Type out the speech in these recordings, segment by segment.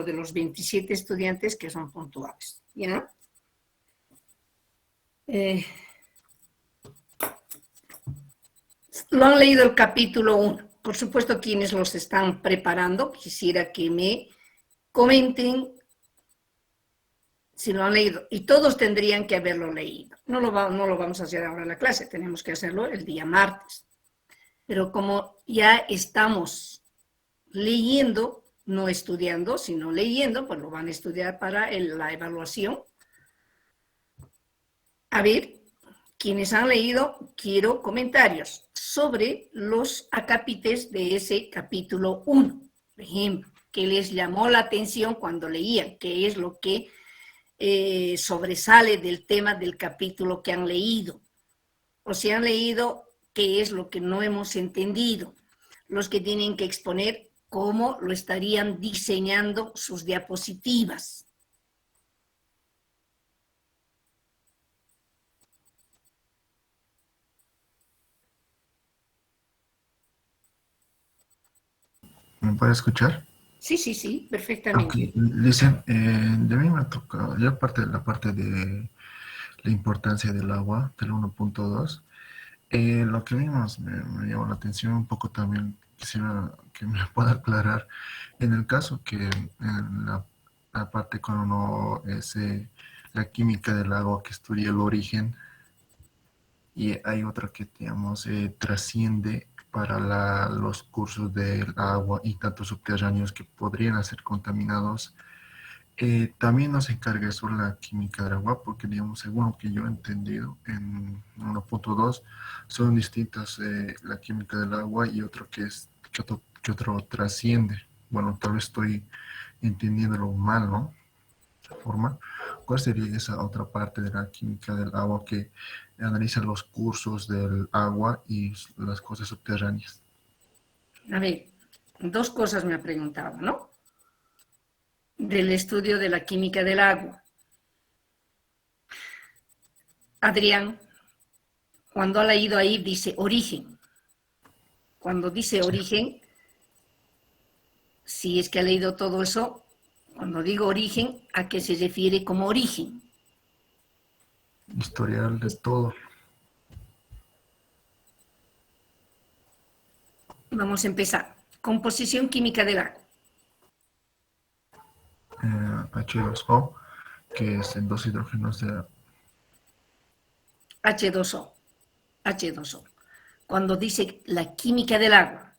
de los 27 estudiantes que son puntuales, ¿ya? Lo han leído el capítulo 1. Por supuesto, quienes los están preparando, quisiera que me comenten si lo han leído. Y todos tendrían que haberlo leído. No lo vamos a hacer ahora en la clase, tenemos que hacerlo el día martes. Pero como ya estamos leyendo, no estudiando, sino leyendo, pues lo van a estudiar para la evaluación. A ver, quienes han leído, quiero comentarios sobre los acápites de ese capítulo 1. Por ejemplo, ¿qué les llamó la atención cuando leían? ¿Qué es lo que sobresale del tema del capítulo que han leído? O si han leído, ¿qué es lo que no hemos entendido? Los que tienen que exponer cómo lo estarían diseñando sus diapositivas. ¿Me puede escuchar? Sí, perfectamente. Ok, dicen, de mí me ha tocado, ya parte de la parte de la importancia del agua, del 1.2, lo que a mí más me llamó la atención un poco también, quisiera que me pueda aclarar, en el caso que en la parte cuando uno es la química del agua que estudia el origen, y hay otra que, digamos, trasciende para los cursos del agua y tantos subterráneos que podrían ser contaminados. También nos encarga eso la química del agua, porque, digamos, según lo que yo he entendido, en 1.2 son distintas la química del agua y otro que otro trasciende. Bueno, tal vez estoy entendiéndolo mal, ¿no? Forma. ¿Cuál sería esa otra parte de la química del agua que analiza los cursos del agua y las cosas subterráneas? A ver, dos cosas me ha preguntado, ¿no? Del estudio de la química del agua. Adrián, cuando ha leído ahí, dice origen. Cuando dice Sí. origen, si es que ha leído todo eso, cuando digo origen, ¿a qué se refiere como origen? Historial de todo. Vamos a empezar. Composición química del agua. H2O, que es en dos hidrógenos de... H2O. H2O. Cuando dice la química del agua,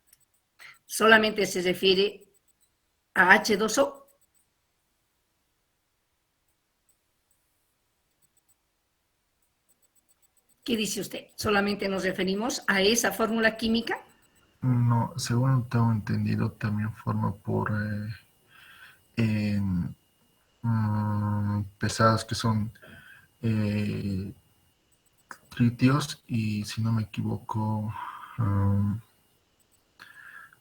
solamente se refiere a H2O. ¿Qué dice usted? ¿Solamente nos referimos a esa fórmula química? No, según tengo entendido, también forma por en, pesados que son eh, tritios y, si no me equivoco,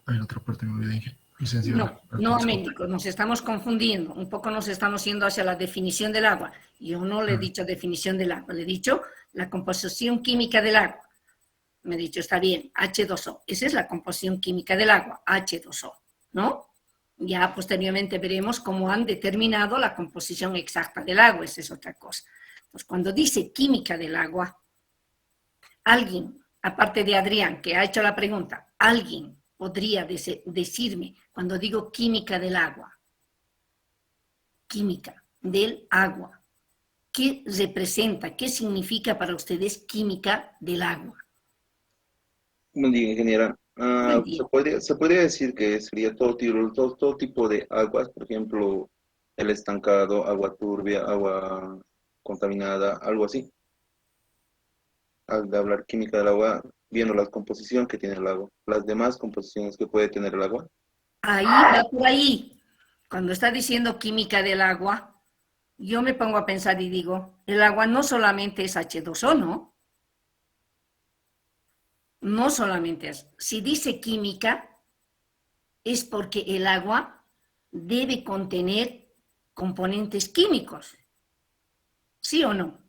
hay otra parte, me olvidé, licenciada. No, nuevamente, nos estamos confundiendo, un poco nos estamos yendo hacia la definición del agua. Yo no le he dicho definición del agua, le he dicho la composición química del agua. Me he dicho, está bien, H2O, esa es la composición química del agua, H2O, ¿no? Ya posteriormente veremos cómo han determinado la composición exacta del agua, esa es otra cosa. Entonces, cuando dice química del agua, alguien, aparte de Adrián, que ha hecho la pregunta, alguien podría decirme, cuando digo química del agua, ¿qué representa, qué significa para ustedes química del agua? Buen día, ingeniera. Buen día. Se podría decir que sería todo tipo de aguas, por ejemplo, el estancado, agua turbia, agua contaminada, algo así. Al de hablar química del agua, viendo la composición que tiene el agua, las demás composiciones que puede tener el agua. Ahí va por ahí. Cuando está diciendo química del agua, yo me pongo a pensar y digo, el agua no solamente es H2O, ¿no? No solamente es. Si dice química, es porque el agua debe contener componentes químicos. ¿Sí o no?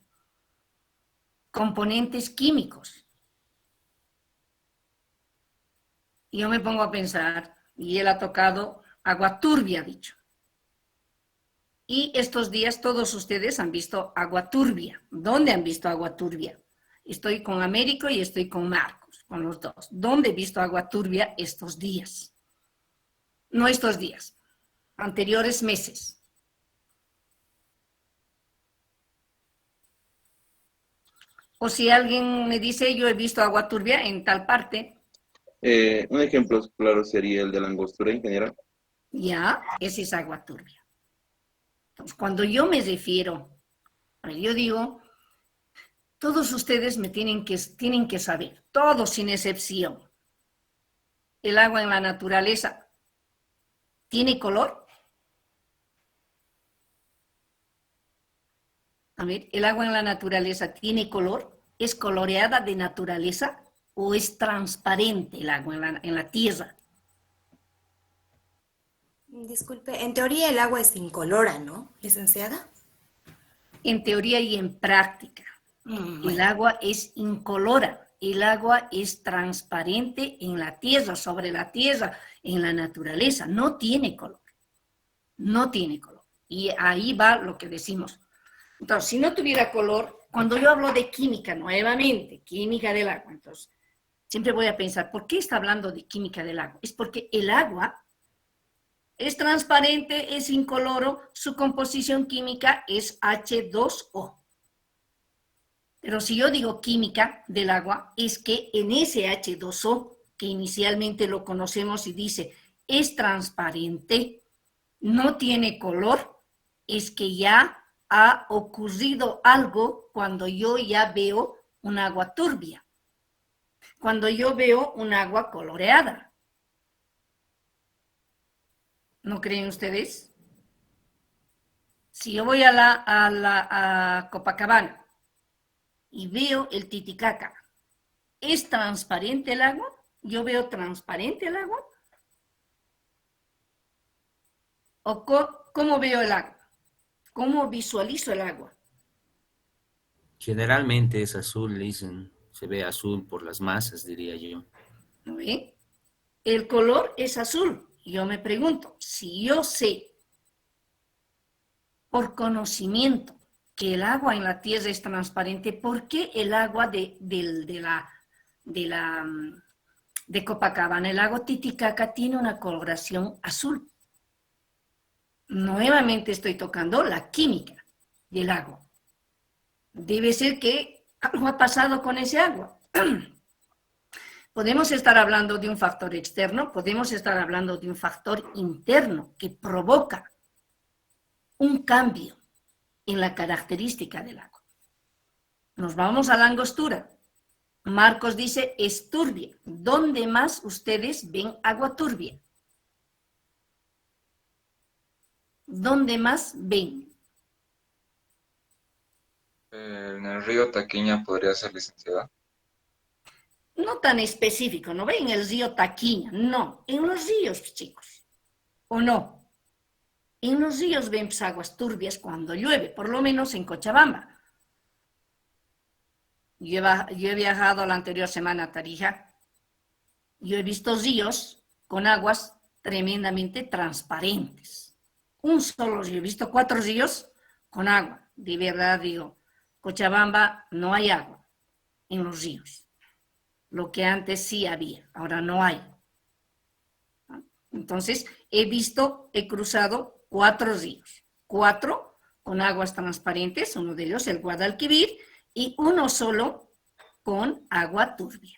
Componentes químicos. Yo me pongo a pensar, y él ha tocado agua turbia, ha dicho. Y estos días todos ustedes han visto agua turbia. ¿Dónde han visto agua turbia? Estoy con Américo y estoy con Marcos, con los dos. ¿Dónde he visto agua turbia estos días? No estos días, anteriores meses. O si alguien me dice, yo he visto agua turbia en tal parte, Un ejemplo claro sería el de la angostura, ingeniera. ya, esa es agua turbia. Entonces, cuando yo me refiero, yo digo, todos ustedes me tienen que saber, todos sin excepción, el agua en la naturaleza tiene color. A ver, ¿el agua en la naturaleza tiene color? ¿Es coloreada de naturaleza o es transparente el agua en la tierra? Disculpe, en teoría el agua es incolora, ¿no, licenciada? En teoría y en práctica. El Bueno, agua es incolora, el agua es transparente en la tierra, sobre la tierra, en la naturaleza, no tiene color, no tiene color. Y ahí va lo que decimos. Entonces, si no tuviera color, cuando yo hablo de química nuevamente, química del agua, entonces, siempre voy a pensar, ¿por qué está hablando de química del agua? Es porque el agua es transparente, es incoloro, su composición química es H2O. Pero si yo digo química del agua, es que en ese H2O, que inicialmente lo conocemos y dice, es transparente, no tiene color, es que ya ha ocurrido algo cuando yo ya veo un agua turbia, cuando yo veo un agua coloreada. ¿No creen ustedes? Si yo voy a Copacabana y veo el Titicaca, ¿es transparente el agua? ¿Yo veo transparente el agua? ¿O cómo veo el agua? ¿Cómo visualizo el agua? Generalmente es azul, dicen, se ve azul por las masas, diría yo. ¿No ve? El color es azul. Yo me pregunto, si yo sé por conocimiento que el agua en la tierra es transparente, ¿por qué el agua de Copacabana, el lago Titicaca, tiene una coloración azul? Nuevamente estoy tocando la química del agua. Debe ser que algo ha pasado con ese agua. Podemos estar hablando de un factor externo, podemos estar hablando de un factor interno que provoca un cambio en la característica del agua. Nos vamos a la angostura. Marcos dice, es turbia. ¿Dónde más ustedes ven agua turbia? ¿Dónde más ven? En el río Taquiña podría ser, licenciada. No tan específico, no ven el río Taquiña, no, en los ríos, chicos, ¿o no? En los ríos ven aguas turbias cuando llueve, por lo menos en Cochabamba. Yo he viajado la anterior semana a Tarija. Yo he visto ríos con aguas tremendamente transparentes. Un solo río, he visto 4 ríos con agua. De verdad digo, Cochabamba no hay agua en los ríos. Lo que antes sí había, ahora no hay. Entonces, he cruzado 4 ríos. 4 con aguas transparentes, uno de ellos el Guadalquivir, y uno solo con agua turbia.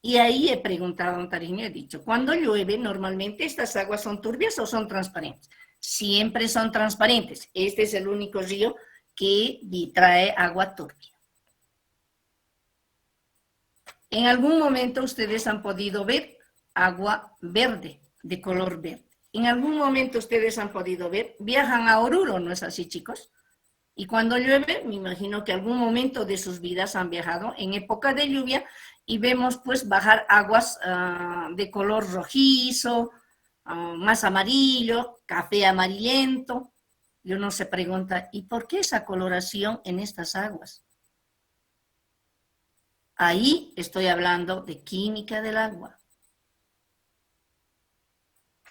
Y ahí he preguntado a un tariño, he dicho, cuando llueve, normalmente estas aguas son turbias o son transparentes. Siempre son transparentes. Este es el único río que trae agua turbia. En algún momento ustedes han podido ver agua verde, de color verde. En algún momento ustedes han podido ver, viajan a Oruro, ¿no es así, chicos? Y cuando llueve, me imagino que algún momento de sus vidas han viajado en época de lluvia y vemos pues bajar aguas de color rojizo, más amarillo, café amarillento. Y uno se pregunta, ¿y por qué esa coloración en estas aguas? Ahí estoy hablando de química del agua.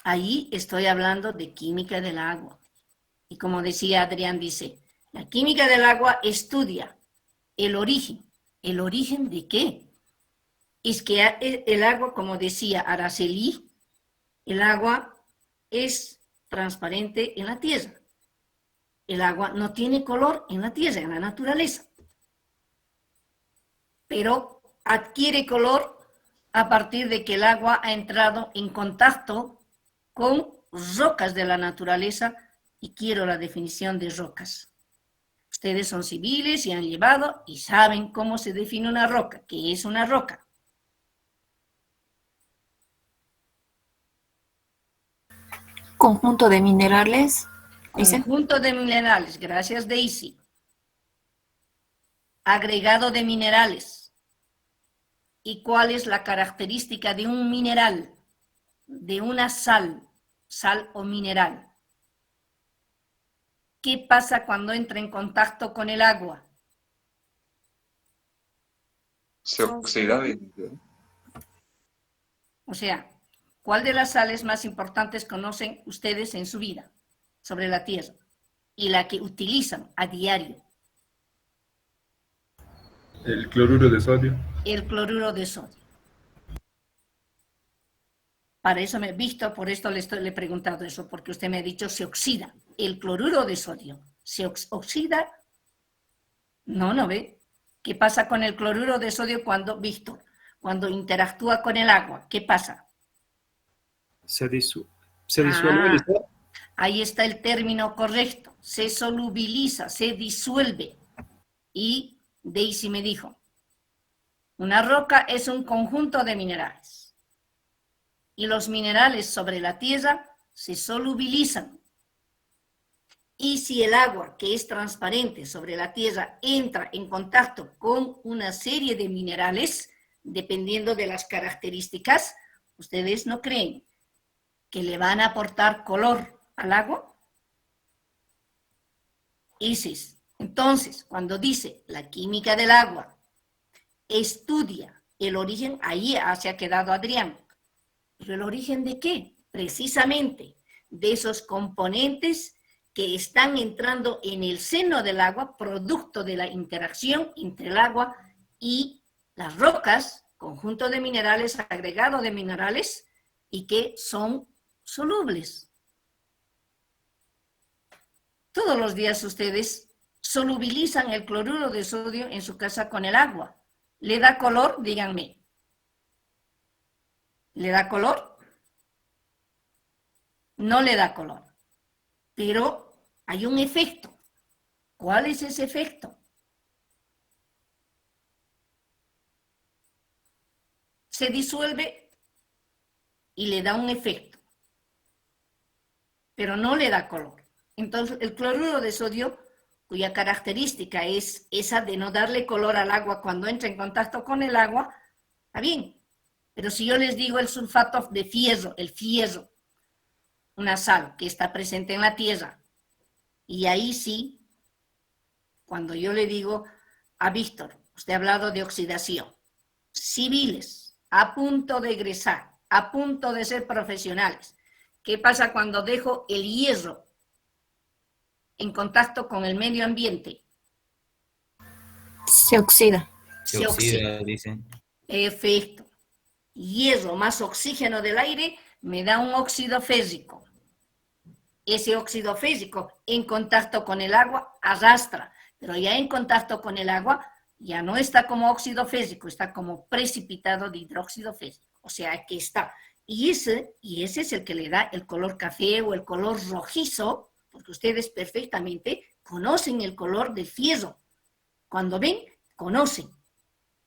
Ahí estoy hablando de química del agua. Y como decía Adrián, dice, la química del agua estudia el origen. ¿El origen de qué? Es que el agua, como decía Araceli, el agua es transparente en la tierra. El agua no tiene color en la tierra, en la naturaleza. Pero adquiere color a partir de que el agua ha entrado en contacto con rocas de la naturaleza, y quiero la definición de rocas. Ustedes son civiles y han llevado y saben cómo se define una roca. ¿Qué es una roca? Conjunto de minerales, dice. Conjunto de minerales, gracias Daisy. Agregado de minerales. ¿Y cuál es la característica de un mineral? De una sal o mineral. ¿Qué pasa cuando entra en contacto con el agua? Se oxida. O sea, ¿cuál de las sales más importantes conocen ustedes en su vida sobre la tierra y la que utilizan a diario? El cloruro de sodio. El cloruro de sodio. Para eso me he visto, por esto le he preguntado eso, porque usted me ha dicho se oxida. El cloruro de sodio se oxida. No ve. ¿Qué pasa con el cloruro de sodio Víctor, cuando interactúa con el agua? ¿Qué pasa? Se disuelve. Ahí está el término correcto. Se solubiliza, se disuelve. Y Daisy me dijo, una roca es un conjunto de minerales. Y los minerales sobre la tierra se solubilizan. Y si el agua, que es transparente sobre la tierra, entra en contacto con una serie de minerales, dependiendo de las características, ¿ustedes no creen que le van a aportar color al agua? Entonces, cuando dice la química del agua estudia el origen, ahí se ha quedado Adrián. ¿Pero el origen de qué? Precisamente de esos componentes que están entrando en el seno del agua, producto de la interacción entre el agua y las rocas, conjunto de minerales, agregado de minerales, y que son solubles. Todos los días ustedes solubilizan el cloruro de sodio en su casa con el agua. ¿Le da color? Díganme. ¿Le da color? No le da color. Pero hay un efecto. ¿Cuál es ese efecto? Se disuelve y le da un efecto, pero no le da color. Entonces, el cloruro de sodio, cuya característica es esa de no darle color al agua cuando entra en contacto con el agua, está bien. Pero si yo les digo el sulfato de fierro, el fierro, una sal que está presente en la tierra, y ahí sí, cuando yo le digo a Víctor, usted ha hablado de oxidación, civiles, a punto de egresar, a punto de ser profesionales. ¿Qué pasa cuando dejo el hierro en contacto con el medio ambiente? Se oxida. Se oxida, dicen. Perfecto. Hierro más oxígeno del aire me da un óxido férrico. Ese óxido férrico en contacto con el agua arrastra, pero ya en contacto con el agua ya no está como óxido férrico, está como precipitado de hidróxido férrico. O sea, que está. Y ese es el que le da el color café o el color rojizo, porque ustedes perfectamente conocen el color del fierro. Cuando ven, conocen.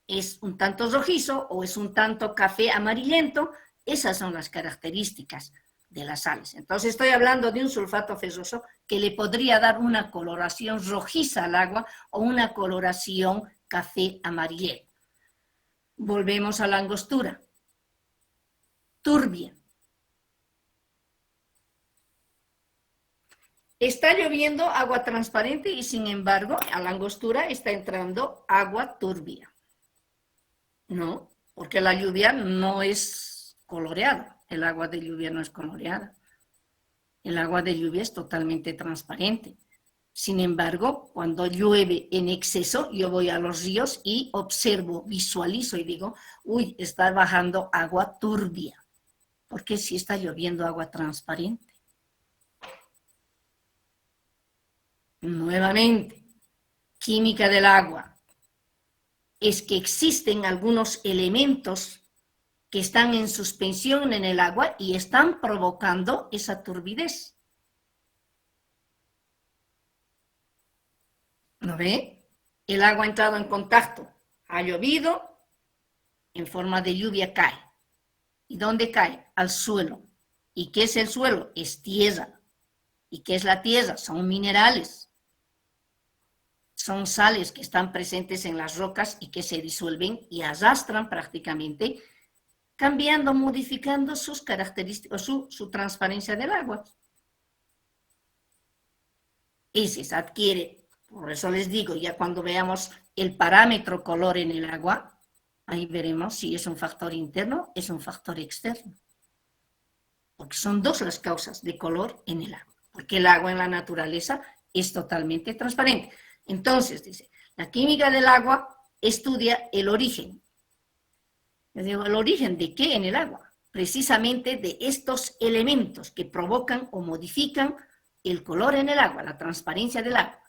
Es un tanto rojizo o es un tanto café amarillento. Esas son las características de las sales. Entonces estoy hablando de un sulfato ferroso que le podría dar una coloración rojiza al agua o una coloración café amarillento. Volvemos a la angostura. Turbia. Está lloviendo agua transparente y sin embargo a la angostura está entrando agua turbia. No, porque la lluvia no es coloreada. El agua de lluvia no es coloreada. El agua de lluvia es totalmente transparente. Sin embargo, cuando llueve en exceso, yo voy a los ríos y observo, visualizo y digo, uy, está bajando agua turbia. Porque si está lloviendo agua transparente. Nuevamente, química del agua. Es que existen algunos elementos que están en suspensión en el agua y están provocando esa turbidez. ¿No ve? El agua ha entrado en contacto, ha llovido, en forma de lluvia cae. ¿Y dónde cae? Al suelo. ¿Y qué es el suelo? Es tierra. ¿Y qué es la tierra? Son minerales. Son sales que están presentes en las rocas y que se disuelven y arrastran prácticamente, cambiando, modificando sus características, su transparencia del agua. Ese se adquiere, por eso les digo, ya cuando veamos el parámetro color en el agua, ahí veremos si es un factor interno, es un factor externo. Porque son dos las causas de color en el agua. Porque el agua en la naturaleza es totalmente transparente. Entonces, dice, la química del agua estudia el origen. Les digo, ¿el origen de qué en el agua? Precisamente de estos elementos que provocan o modifican el color en el agua, la transparencia del agua.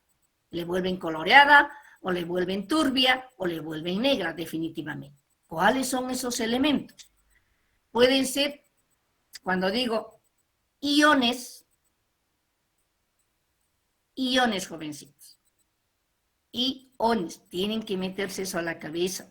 Le vuelven coloreada, o le vuelven turbia, o le vuelven negra definitivamente. ¿Cuáles son esos elementos? Pueden ser, cuando digo iones, jovencitos. Iones, tienen que meterse eso a la cabeza.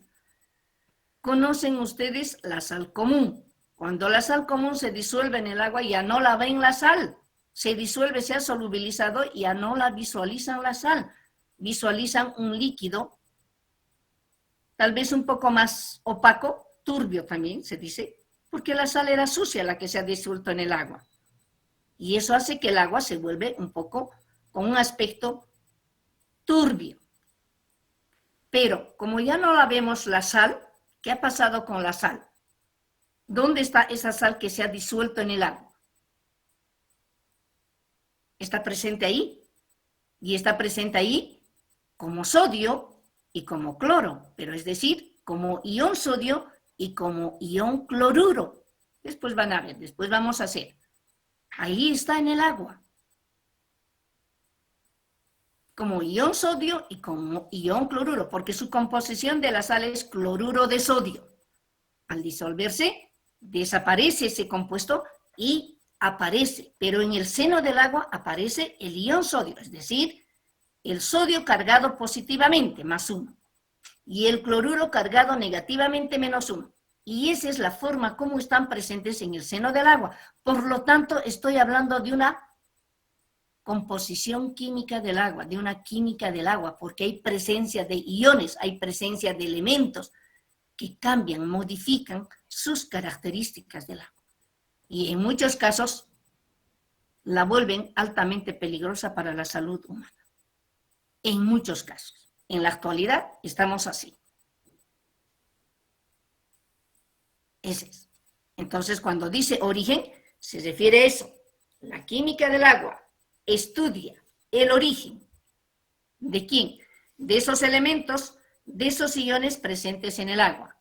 ¿Conocen ustedes la sal común? Cuando la sal común se disuelve en el agua, ya no la ven la sal. Se disuelve, se ha solubilizado, y ya no la visualizan la sal. Visualizan un líquido, tal vez un poco más opaco, turbio también se dice, porque la sal era sucia la que se ha disuelto en el agua. Y eso hace que el agua se vuelve un poco con un aspecto turbio. Pero como ya no la vemos la sal, ¿qué ha pasado con la sal? ¿Dónde está esa sal que se ha disuelto en el agua? ¿Está presente ahí? Y está presente ahí como sodio y como cloro, pero es decir, como ion sodio y como ion cloruro. Después van a ver, después vamos a hacer. Ahí está en el agua. Como ion sodio y como ion cloruro, porque su composición de la sal es cloruro de sodio. Al disolverse, desaparece ese compuesto y aparece, pero en el seno del agua aparece el ion sodio, es decir, el sodio cargado positivamente, +1, y el cloruro cargado negativamente, -1. Y esa es la forma como están presentes en el seno del agua. Por lo tanto, estoy hablando de una composición química del agua, de una química del agua, porque hay presencia de iones, hay presencia de elementos que cambian, modifican sus características del agua. Y en muchos casos la vuelven altamente peligrosa para la salud humana. En muchos casos. En la actualidad estamos así. Ese es. Entonces, cuando dice origen, se refiere a eso. La química del agua estudia el origen. ¿De quién? De esos elementos, de esos iones presentes en el agua.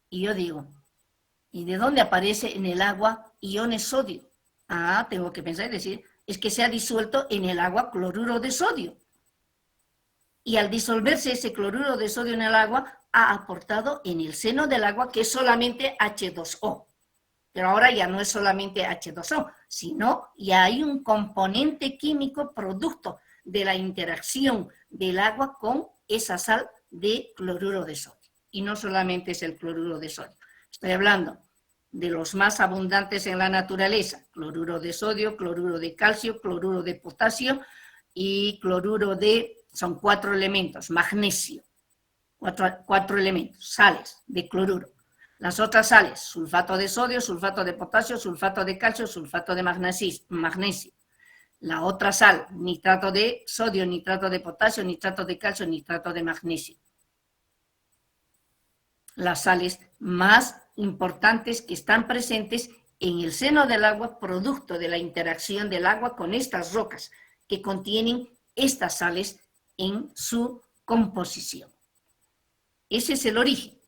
Y yo digo, ¿y de dónde aparece en el agua iones sodio? Ah, tengo que pensar y decir, es que se ha disuelto en el agua cloruro de sodio. Y al disolverse ese cloruro de sodio en el agua, ha aportado en el seno del agua que es solamente H2O. Pero ahora ya no es solamente H2O, sino ya hay un componente químico producto de la interacción del agua con esa sal de cloruro de sodio. Y no solamente es el cloruro de sodio. Estoy hablando de los más abundantes en la naturaleza. Cloruro de sodio, cloruro de calcio, cloruro de potasio y cloruro de... Son 4 elementos, magnesio. 4 elementos, sales de cloruro. Las otras sales, sulfato de sodio, sulfato de potasio, sulfato de calcio, sulfato de magnesio. La otra sal, nitrato de sodio, nitrato de potasio, nitrato de calcio, nitrato de magnesio. Las sales más importantes que están presentes en el seno del agua producto de la interacción del agua con estas rocas que contienen estas sales en su composición. Ese es el origen.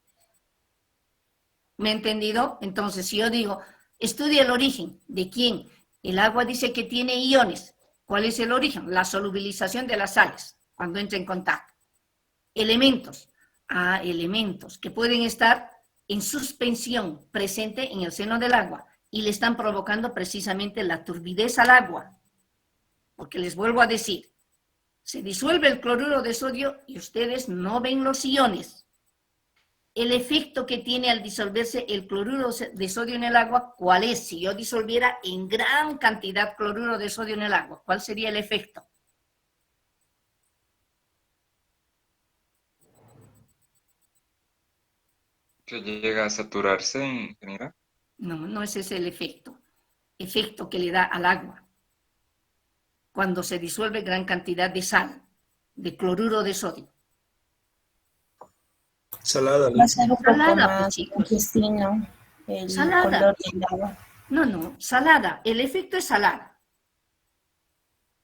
¿Me ha entendido? Entonces, si yo digo, estudia el origen, ¿de quién? El agua dice que tiene iones. ¿Cuál es el origen? La solubilización de las sales, cuando entra en contacto. Elementos. Elementos que pueden estar en suspensión presente en el seno del agua y le están provocando precisamente la turbidez al agua. Porque les vuelvo a decir, se disuelve el cloruro de sodio y ustedes no ven los iones. El efecto que tiene al disolverse el cloruro de sodio en el agua, ¿cuál es? Si yo disolviera en gran cantidad cloruro de sodio en el agua, ¿cuál sería el efecto? Que llega a saturarse, ingeniera. No, no ese es el efecto. Efecto que le da al agua. Cuando se disuelve gran cantidad de sal, de cloruro de sodio. Salada. Va a ser un poco Salada, pues, más chicos. blanquecino el Salada. color del agua. No, salada. El efecto es salada.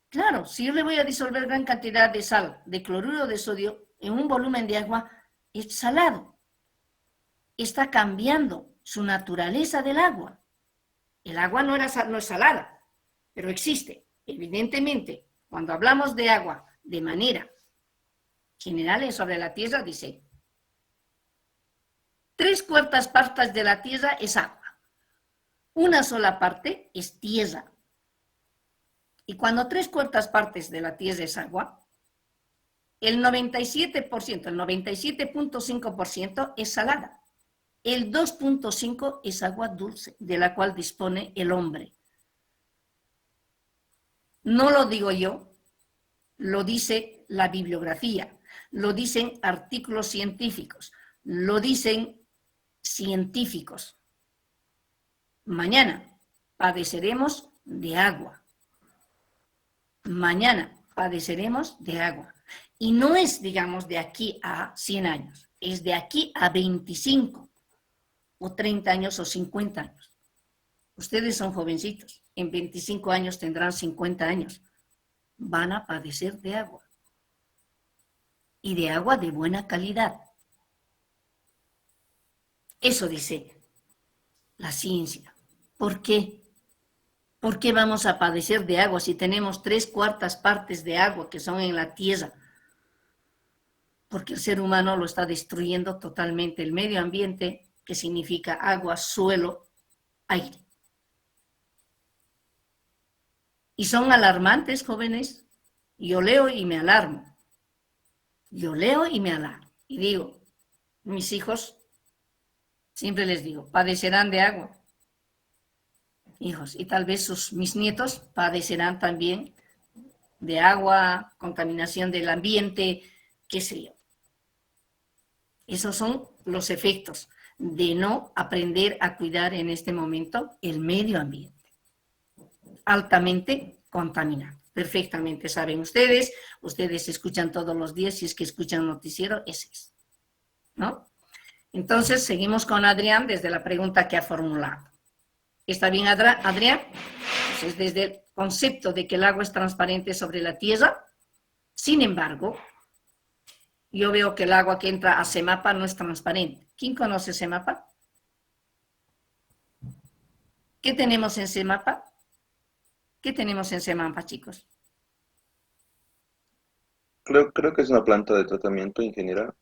Claro, si yo le voy a disolver gran cantidad de sal, de cloruro de sodio, en un volumen de agua, es salado. Está cambiando su naturaleza del agua. El agua no es salada, pero existe. Evidentemente, cuando hablamos de agua de manera general sobre la Tierra, dice, 3/4 partes de la Tierra es agua. Una sola parte es tierra. Y cuando 3/4 partes de la Tierra es agua, el 97%, el 97.5% es salada. El 2.5% es agua dulce, de la cual dispone el hombre. No lo digo yo, lo dice la bibliografía, lo dicen artículos científicos, lo dicen científicos. Mañana padeceremos de agua. Mañana padeceremos de agua. Y no es, digamos, de aquí a 100 años, es de aquí a 25, o 30 años, o 50 años. Ustedes son jovencitos, en 25 años tendrán 50 años. Van a padecer de agua. Y de agua de buena calidad. Eso dice la ciencia. ¿Por qué? ¿Por qué vamos a padecer de agua si tenemos 3/4 partes de agua que son en la tierra? Porque el ser humano lo está destruyendo totalmente. El medio ambiente, que significa agua, suelo, aire. Y son alarmantes, jóvenes. Yo leo y me alarmo. Yo leo y me alarmo. Y digo, mis hijos, siempre les digo, padecerán de agua. Hijos, y tal vez mis nietos padecerán también de agua, contaminación del ambiente, qué sé yo. Esos son los efectos de no aprender a cuidar en este momento el medio ambiente. Altamente contaminado. Perfectamente saben ustedes escuchan todos los días, si es que escuchan un noticiero, ese es, ¿no? Entonces, seguimos con Adrián desde la pregunta que ha formulado. ¿Está bien, Adrián? Entonces, desde el concepto de que el agua es transparente sobre la tierra, sin embargo, yo veo que el agua que entra a CEMAPA no es transparente. ¿Quién conoce CEMAPA? ¿Qué tenemos en CEMAPA? ¿Qué tenemos en CEMAPA, chicos? Creo que es una planta de tratamiento, ingeniera.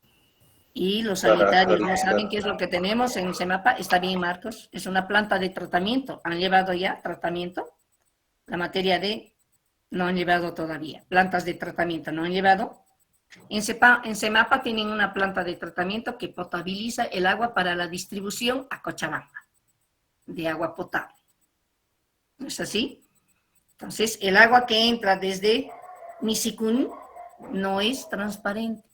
Y los Para sanitarios no realizar- saben qué es lo que tenemos en CEMAPA. Está bien, Marcos. Es una planta de tratamiento. ¿Han llevado ya tratamiento? La materia de... No han llevado todavía. Plantas de tratamiento no han llevado. En CEMAPA tienen una planta de tratamiento que potabiliza el agua para la distribución a Cochabamba de agua potable. ¿No es así? Entonces, el agua que entra desde Misicún no es transparente,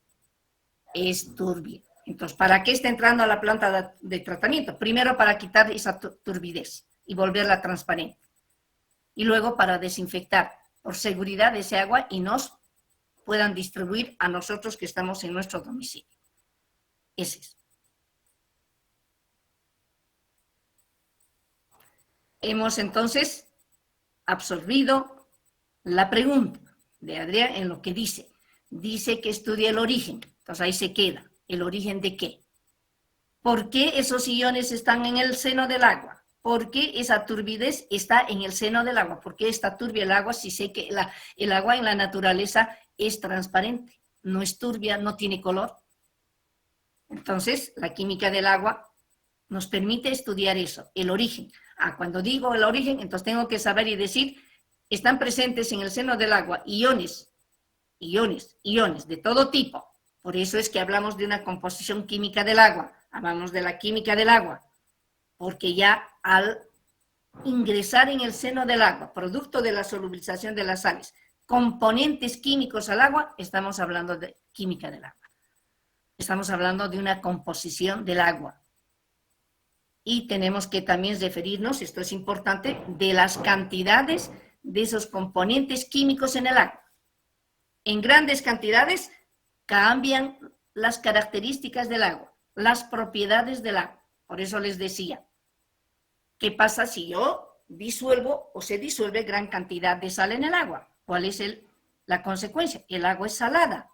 es turbia. Entonces, ¿para qué está entrando a la planta de tratamiento? Primero, para quitar esa turbidez y volverla transparente. Y luego, para desinfectar por seguridad ese agua y nos puedan distribuir a nosotros que estamos en nuestro domicilio. Ese es. hemos entonces absorbido la pregunta de Adrián en lo que dice. Dice que estudia el origen. Entonces ahí se queda. ¿El origen de qué? ¿Por qué esos iones están en el seno del agua? ¿Por qué esa turbidez está en el seno del agua? ¿Por qué está turbia el agua si sé que el agua en la naturaleza es transparente? No es turbia, no tiene color. Entonces, la química del agua nos permite estudiar eso, el origen. Cuando digo el origen, entonces tengo que saber y decir, están presentes en el seno del agua iones de todo tipo. Por eso es que hablamos de una composición química del agua, hablamos de la química del agua, porque ya al ingresar en el seno del agua, producto de la solubilización de las sales, componentes químicos al agua, estamos hablando de química del agua. Estamos hablando de una composición del agua. Y tenemos que también referirnos, esto es importante, de las cantidades de esos componentes químicos en el agua. En grandes cantidades cambian las características del agua, las propiedades del agua. Por eso les decía, ¿qué pasa si yo disuelvo o se disuelve gran cantidad de sal en el agua? ¿Cuál es la consecuencia? El agua es salada.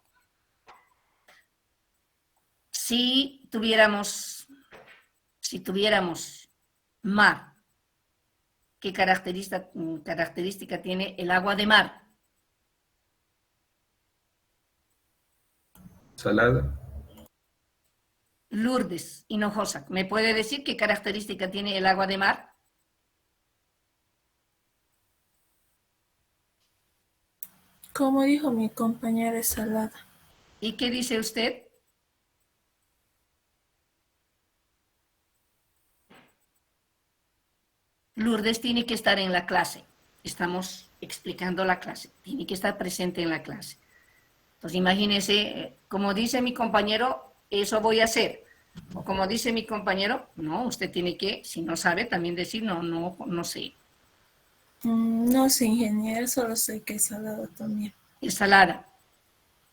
Si tuviéramos mar, ¿qué característica tiene el agua de mar? Salada. Lourdes Hinojosa, ¿me puede decir qué característica tiene el agua de mar? Como dijo mi compañera, es salada. ¿Y qué dice usted? Lourdes tiene que estar en la clase. Estamos explicando la clase. Tiene que estar presente en la clase. Entonces, imagínense, como dice mi compañero, eso voy a hacer. O como dice mi compañero, no, usted tiene que, si no sabe, también decir, no sé. No sé, ingeniero, solo sé que es salada también. Es salada,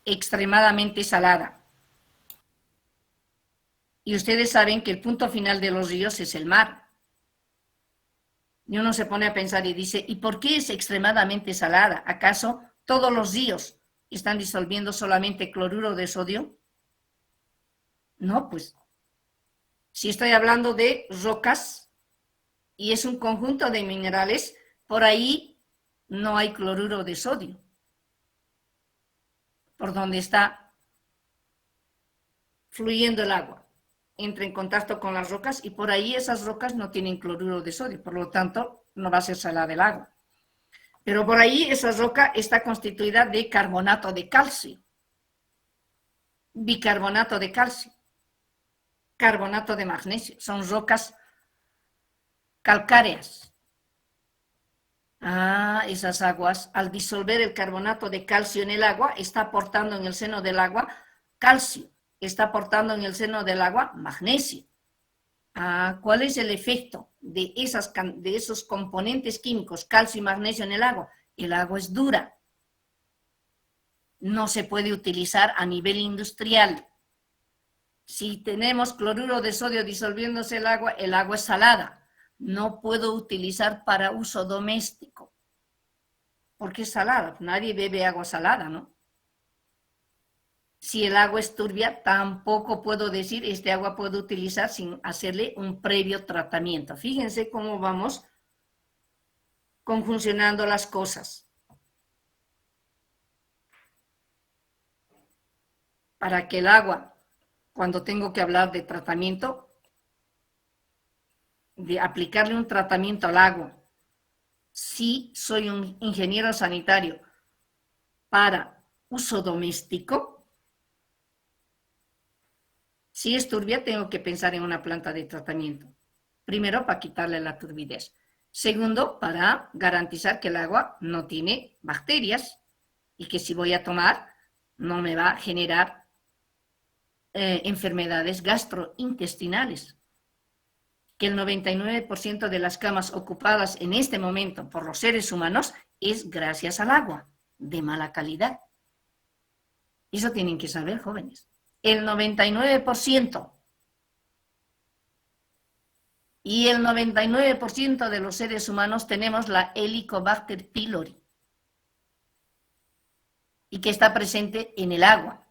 extremadamente salada. Y ustedes saben que el punto final de los ríos es el mar. Y uno se pone a pensar y dice, ¿y por qué es extremadamente salada? ¿Acaso todos los ríos están disolviendo solamente cloruro de sodio? No, pues, si estoy hablando de rocas y es un conjunto de minerales, por ahí no hay cloruro de sodio. Por donde está fluyendo el agua, entra en contacto con las rocas y por ahí esas rocas no tienen cloruro de sodio, por lo tanto no va a ser salada el agua. Pero por ahí esa roca está constituida de carbonato de calcio, bicarbonato de calcio, carbonato de magnesio, son rocas calcáreas. Esas aguas, al disolver el carbonato de calcio en el agua, está aportando en el seno del agua calcio, está aportando en el seno del agua magnesio. ¿Cuál es el efecto de esos componentes químicos, calcio y magnesio en el agua? El agua es dura. No se puede utilizar a nivel industrial. Si tenemos cloruro de sodio disolviéndose el agua es salada. No puedo utilizar para uso doméstico. Porque es salada. Nadie bebe agua salada, ¿no? Si el agua es turbia, tampoco puedo decir este agua puedo utilizar sin hacerle un previo tratamiento. Fíjense cómo vamos conjuncionando las cosas. Para que el agua, cuando tengo que hablar de tratamiento, de aplicarle un tratamiento al agua, si soy un ingeniero sanitario para uso doméstico, si es turbia, tengo que pensar en una planta de tratamiento. Primero, para quitarle la turbidez. Segundo, para garantizar que el agua no tiene bacterias y que si voy a tomar no me va a generar enfermedades gastrointestinales. Que el 99% de las camas ocupadas en este momento por los seres humanos es gracias al agua de mala calidad. Eso tienen que saber, jóvenes. El 99%. Y el 99% de los seres humanos tenemos la Helicobacter pylori, y que está presente en el agua.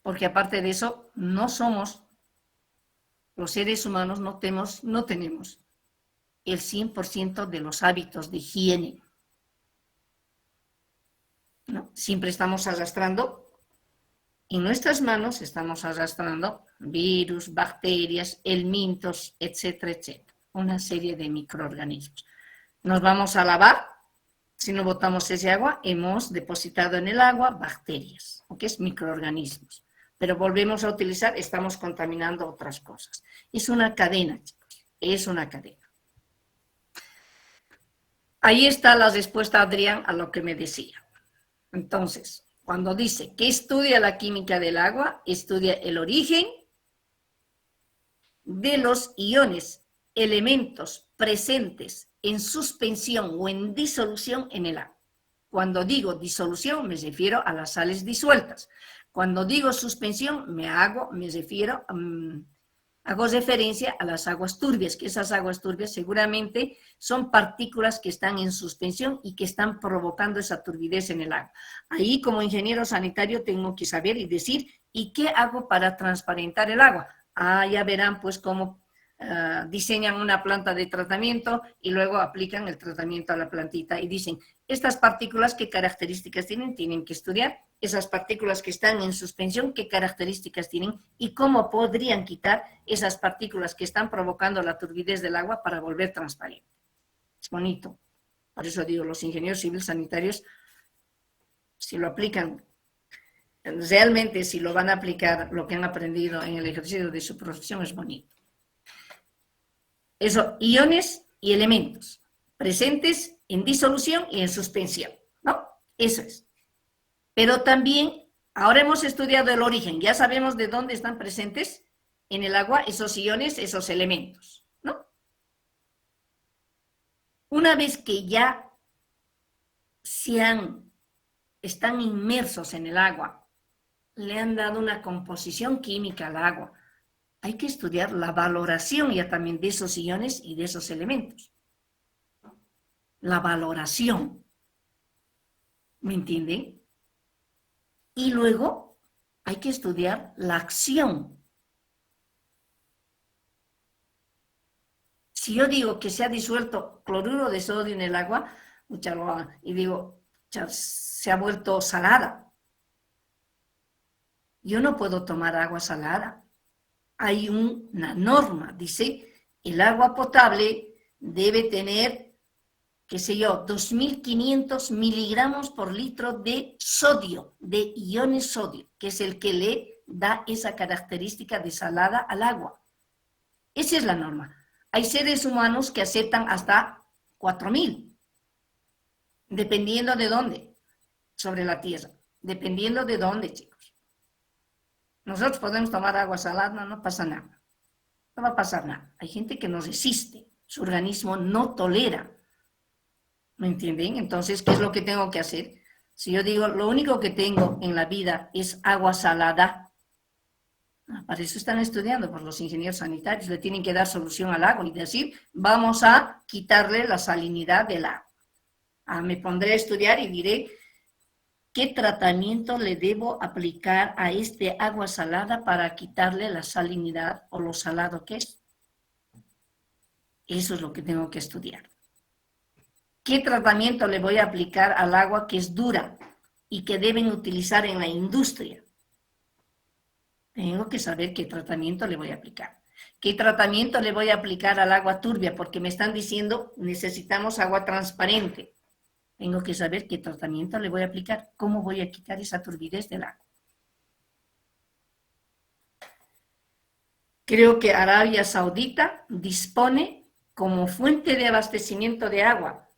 Porque aparte de eso, no somos, los seres humanos no tenemos el 100% de los hábitos de higiene, ¿no? Siempre estamos arrastrando, en nuestras manos estamos arrastrando virus, bacterias, helmintos, etcétera, etcétera. Una serie de microorganismos. Nos vamos a lavar, si no botamos ese agua, hemos depositado en el agua bacterias, que es microorganismos. Pero volvemos a utilizar, estamos contaminando otras cosas. Es una cadena, chicos, es una cadena. Ahí está la respuesta, Adrián, a lo que me decía. Entonces, cuando dice que estudia la química del agua, estudia el origen de los iones, elementos presentes en suspensión o en disolución en el agua. Cuando digo disolución, me refiero a las sales disueltas. Cuando digo suspensión, hago referencia a las aguas turbias, que esas aguas turbias seguramente son partículas que están en suspensión y que están provocando esa turbidez en el agua. Ahí, como ingeniero sanitario, tengo que saber y decir, ¿y qué hago para transparentar el agua? Ya verán pues cómo diseñan una planta de tratamiento y luego aplican el tratamiento a la plantita y dicen, estas partículas, ¿qué características tienen? Tienen que estudiar. Esas partículas que están en suspensión, ¿qué características tienen? Y cómo podrían quitar esas partículas que están provocando la turbidez del agua para volver transparente. Es bonito. Por eso digo, los ingenieros civiles sanitarios, si lo aplican, realmente si lo van a aplicar, lo que han aprendido en el ejercicio de su profesión es bonito. Eso, iones y elementos presentes en disolución y en suspensión, ¿no? Eso es. Pero también, ahora hemos estudiado el origen, ya sabemos de dónde están presentes en el agua esos iones, esos elementos, ¿no? Una vez que ya están inmersos en el agua, le han dado una composición química al agua, hay que estudiar la valoración ya también de esos iones y de esos elementos. La valoración. ¿Me entienden? Y luego hay que estudiar la acción. Si yo digo que se ha disuelto cloruro de sodio en el agua, y digo, se ha vuelto salada. Yo no puedo tomar agua salada. Hay una norma, dice, el agua potable debe tener, qué sé yo, 2.500 miligramos por litro de sodio, de iones sodio, que es el que le da esa característica de salada al agua. Esa es la norma. Hay seres humanos que aceptan hasta 4.000, dependiendo de dónde, sobre la tierra, dependiendo de dónde, chicos. Nosotros podemos tomar agua salada, no pasa nada. No va a pasar nada. Hay gente que no resiste, su organismo no tolera. ¿Me entienden? Entonces, ¿qué es lo que tengo que hacer? Si yo digo, lo único que tengo en la vida es agua salada, para eso están estudiando, pues los ingenieros sanitarios le tienen que dar solución al agua y decir, vamos a quitarle la salinidad del agua. Me pondré a estudiar y diré, ¿qué tratamiento le debo aplicar a este agua salada para quitarle la salinidad o lo salado que es? Eso es lo que tengo que estudiar. ¿Qué tratamiento le voy a aplicar al agua que es dura y que deben utilizar en la industria? Tengo que saber qué tratamiento le voy a aplicar. ¿Qué tratamiento le voy a aplicar al agua turbia? Porque me están diciendo, necesitamos agua transparente. Tengo que saber qué tratamiento le voy a aplicar, cómo voy a quitar esa turbidez del agua. Creo que Arabia Saudita dispone como fuente de abastecimiento de agua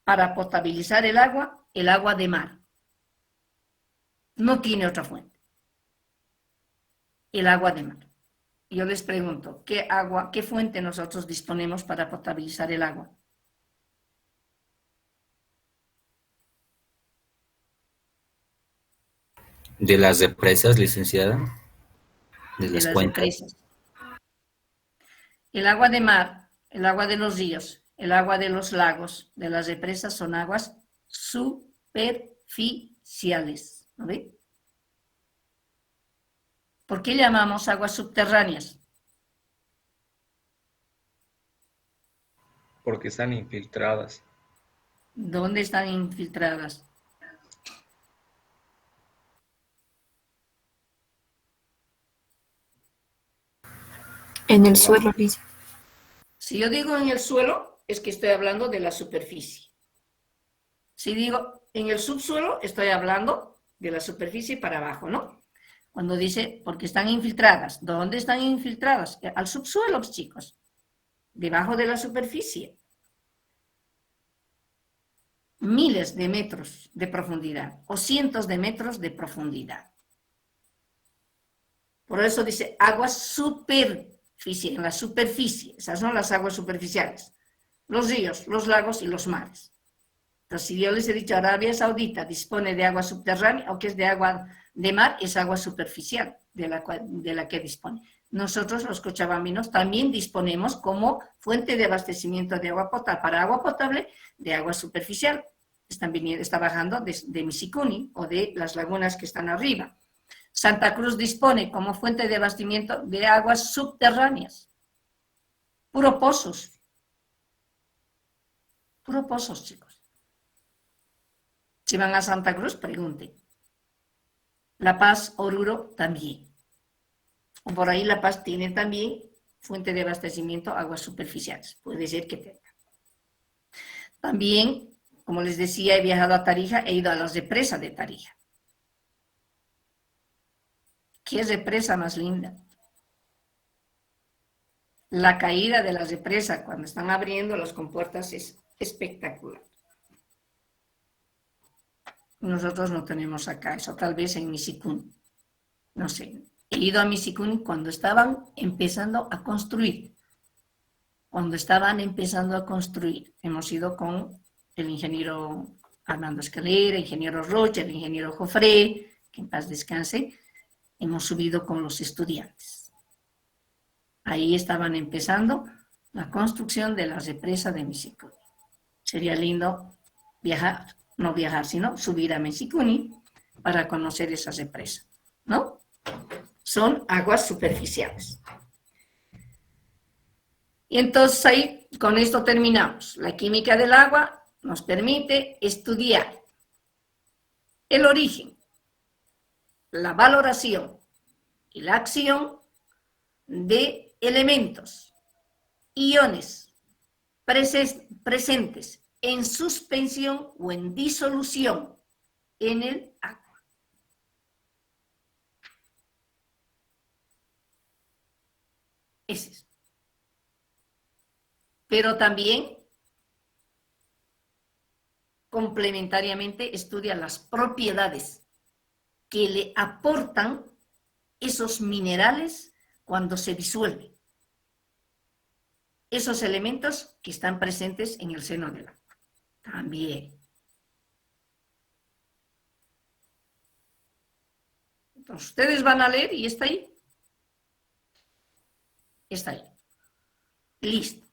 para potabilizar el agua de mar. No tiene otra fuente. El agua de mar. Yo les pregunto, ¿qué fuente nosotros disponemos para potabilizar el agua? ¿De las represas, licenciada? de de las las cuencas. represas. El agua de mar, el agua de los ríos, el agua de los lagos, de las represas son aguas superficiales. ¿No ve? ¿Por qué llamamos aguas subterráneas? Porque están infiltradas. ¿Dónde están infiltradas? En el suelo, dice. Si yo digo en el suelo, es que estoy hablando de la superficie. Si digo en el subsuelo, estoy hablando de la superficie para abajo, ¿no? Cuando dice, porque están infiltradas. ¿Dónde están infiltradas? Al subsuelo, chicos. Debajo de la superficie. Miles de metros de profundidad o cientos de metros de profundidad. Por eso dice aguas superficie, en la superficie. Esas son las aguas superficiales. Los ríos, los lagos y los mares. Entonces, si yo les he dicho Arabia Saudita dispone de agua subterránea o que es de agua de mar, es agua superficial de la que dispone. Nosotros, los cochabambinos, también disponemos como fuente de abastecimiento de agua potable, para agua potable, de agua superficial. Está bajando de Misicuni o de las lagunas que están arriba. Santa Cruz dispone como fuente de abastecimiento de aguas subterráneas. Puro pozos. Puro pozos, chicos. Si van a Santa Cruz, pregunten. La Paz, Oruro, también. O por ahí La Paz tiene también fuente de abastecimiento, aguas superficiales. Puede ser que tenga. También, como les decía, he viajado a Tarija, he ido a las represas de Tarija. ¿Qué represa más linda? La caída de las represas cuando están abriendo las compuertas es espectacular. Nosotros no tenemos acá eso, tal vez en Misicún. No sé. He ido a Misicún cuando estaban empezando a construir. Cuando estaban empezando a construir. Hemos ido con el ingeniero Armando Escalera, el ingeniero Rocha, el ingeniero Jofré, que en paz descanse. Hemos subido con los estudiantes. Ahí estaban empezando la construcción de la represa de Misicún. Sería lindo viajar. No viajar, sino subir a Misicuni para conocer esa represa, ¿no? Son aguas superficiales. Y entonces ahí, con esto terminamos. La química del agua nos permite estudiar el origen, la valoración y la acción de elementos, iones presentes en suspensión o en disolución en el agua. Ese es. Pero también, complementariamente, estudia las propiedades que le aportan esos minerales cuando se disuelven. Esos elementos que están presentes en el seno del agua. También. Entonces, ustedes van a leer y está ahí. Está ahí. Listo.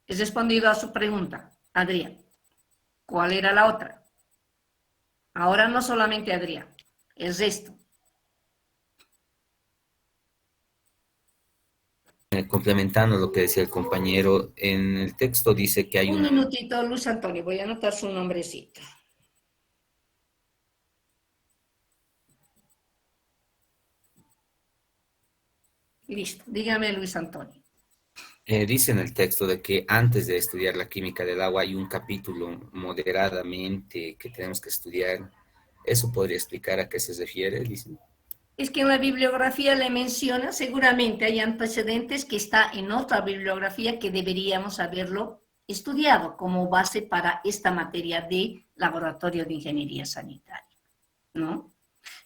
He respondido a su pregunta, Adrián. ¿Cuál era la otra? Ahora no solamente Adrián, es esto. Complementando lo que decía el compañero, en el texto dice que hay Un minutito, Luis Antonio, voy a anotar su nombrecito. Listo, dígame Luis Antonio. Dice en el texto de que antes de estudiar la química del agua hay un capítulo moderadamente que tenemos que estudiar. ¿Eso podría explicar a qué se refiere? Dice. Es que en la bibliografía le menciona, seguramente hay antecedentes que está en otra bibliografía que deberíamos haberlo estudiado como base para esta materia de laboratorio de ingeniería sanitaria, ¿no?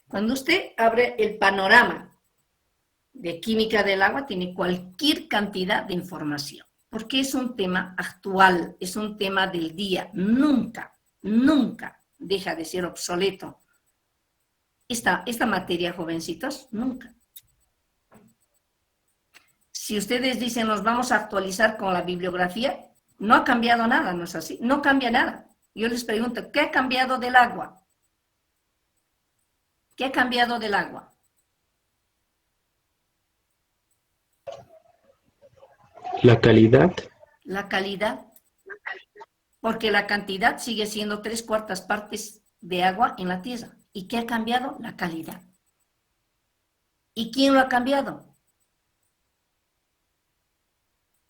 Cuando usted abre el panorama de química del agua, tiene cualquier cantidad de información, porque es un tema actual, es un tema del día, nunca deja de ser obsoleto. Esta materia, jovencitos, nunca. si ustedes dicen nos vamos a actualizar con la bibliografía, no ha cambiado nada, ¿no es así? No cambia nada. Yo les pregunto, ¿qué ha cambiado del agua? ¿Qué ha cambiado del agua? La calidad. La calidad. Porque la cantidad sigue siendo 3/4 partes de agua en la tierra. ¿Y qué ha cambiado? La calidad. ¿Y quién lo ha cambiado?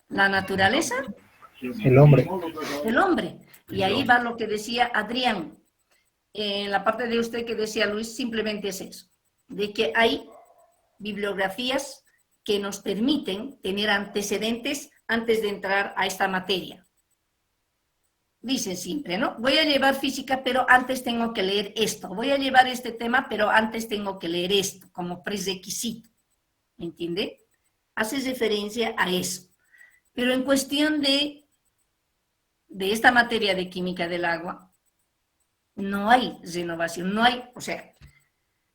¿La naturaleza? El hombre. El hombre. Y ahí va lo que decía Adrián. En la parte de usted que decía Luis, simplemente es eso. De que hay bibliografías que nos permiten tener antecedentes antes de entrar a esta materia. Dicen siempre, ¿no? Voy a llevar física, pero antes tengo que leer esto. Voy a llevar este tema, pero antes tengo que leer esto, como prerequisito. ¿Me entiende? Hace referencia a eso. Pero en cuestión de esta materia de química del agua, no hay renovación, no hay, o sea,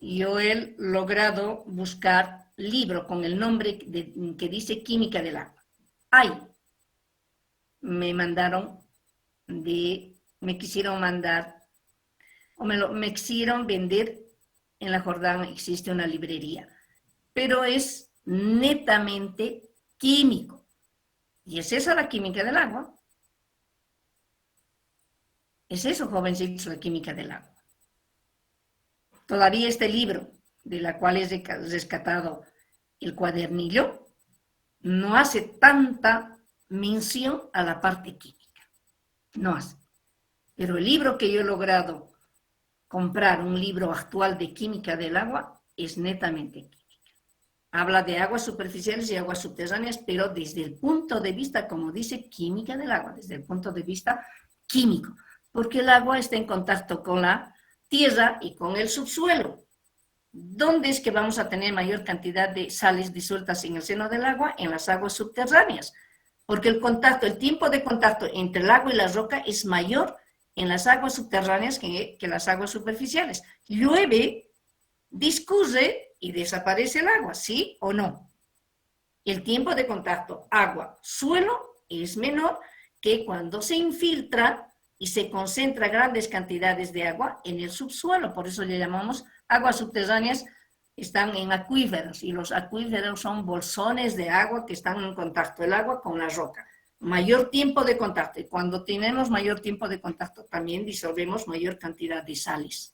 yo he logrado buscar libro con el nombre que dice química del agua. Hay. Me mandaron me quisieron mandar, o me quisieron vender, en la Jordana existe una librería, pero es netamente químico. Y es esa la química del agua. Es eso, jovencitos, la química del agua. Todavía este libro, de la cual es rescatado el cuadernillo, no hace tanta mención a la parte química. No hace. Pero el libro que yo he logrado comprar, un libro actual de química del agua, es netamente química. Habla de aguas superficiales y aguas subterráneas, pero desde el punto de vista, como dice, química del agua, desde el punto de vista químico, porque el agua está en contacto con la tierra y con el subsuelo. ¿Dónde es que vamos a tener mayor cantidad de sales disueltas en el seno del agua? En las aguas subterráneas, porque el tiempo de contacto entre el agua y la roca es mayor en las aguas subterráneas que las aguas superficiales. Llueve, discurre y desaparece el agua, ¿sí o no? El tiempo de contacto agua-suelo es menor que cuando se infiltra y se concentra grandes cantidades de agua en el subsuelo. Por eso le llamamos aguas subterráneas, están en acuíferos, y los acuíferos son bolsones de agua que están en contacto el agua con la roca. Mayor tiempo de contacto, y cuando tenemos mayor tiempo de contacto también disolvemos mayor cantidad de sales.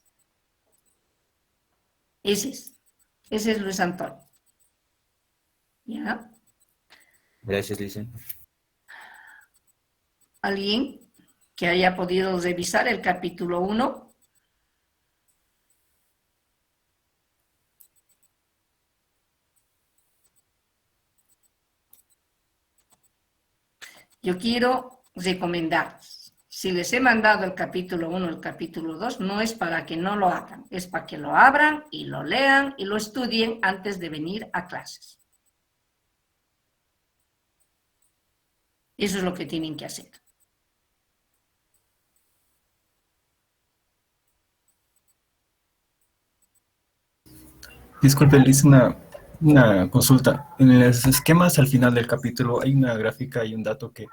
Ese es Luis Antonio. ¿Ya? Gracias, Lice. ¿Alguien que haya podido revisar el capítulo 1? Yo quiero recomendar, si les he mandado el capítulo 1, el capítulo 2, no es para que no lo hagan, es para que lo abran y lo lean y lo estudien antes de venir a clases. Eso es lo que tienen que hacer. Disculpe, le hice una consulta. En los esquemas al final del capítulo hay una gráfica y un dato que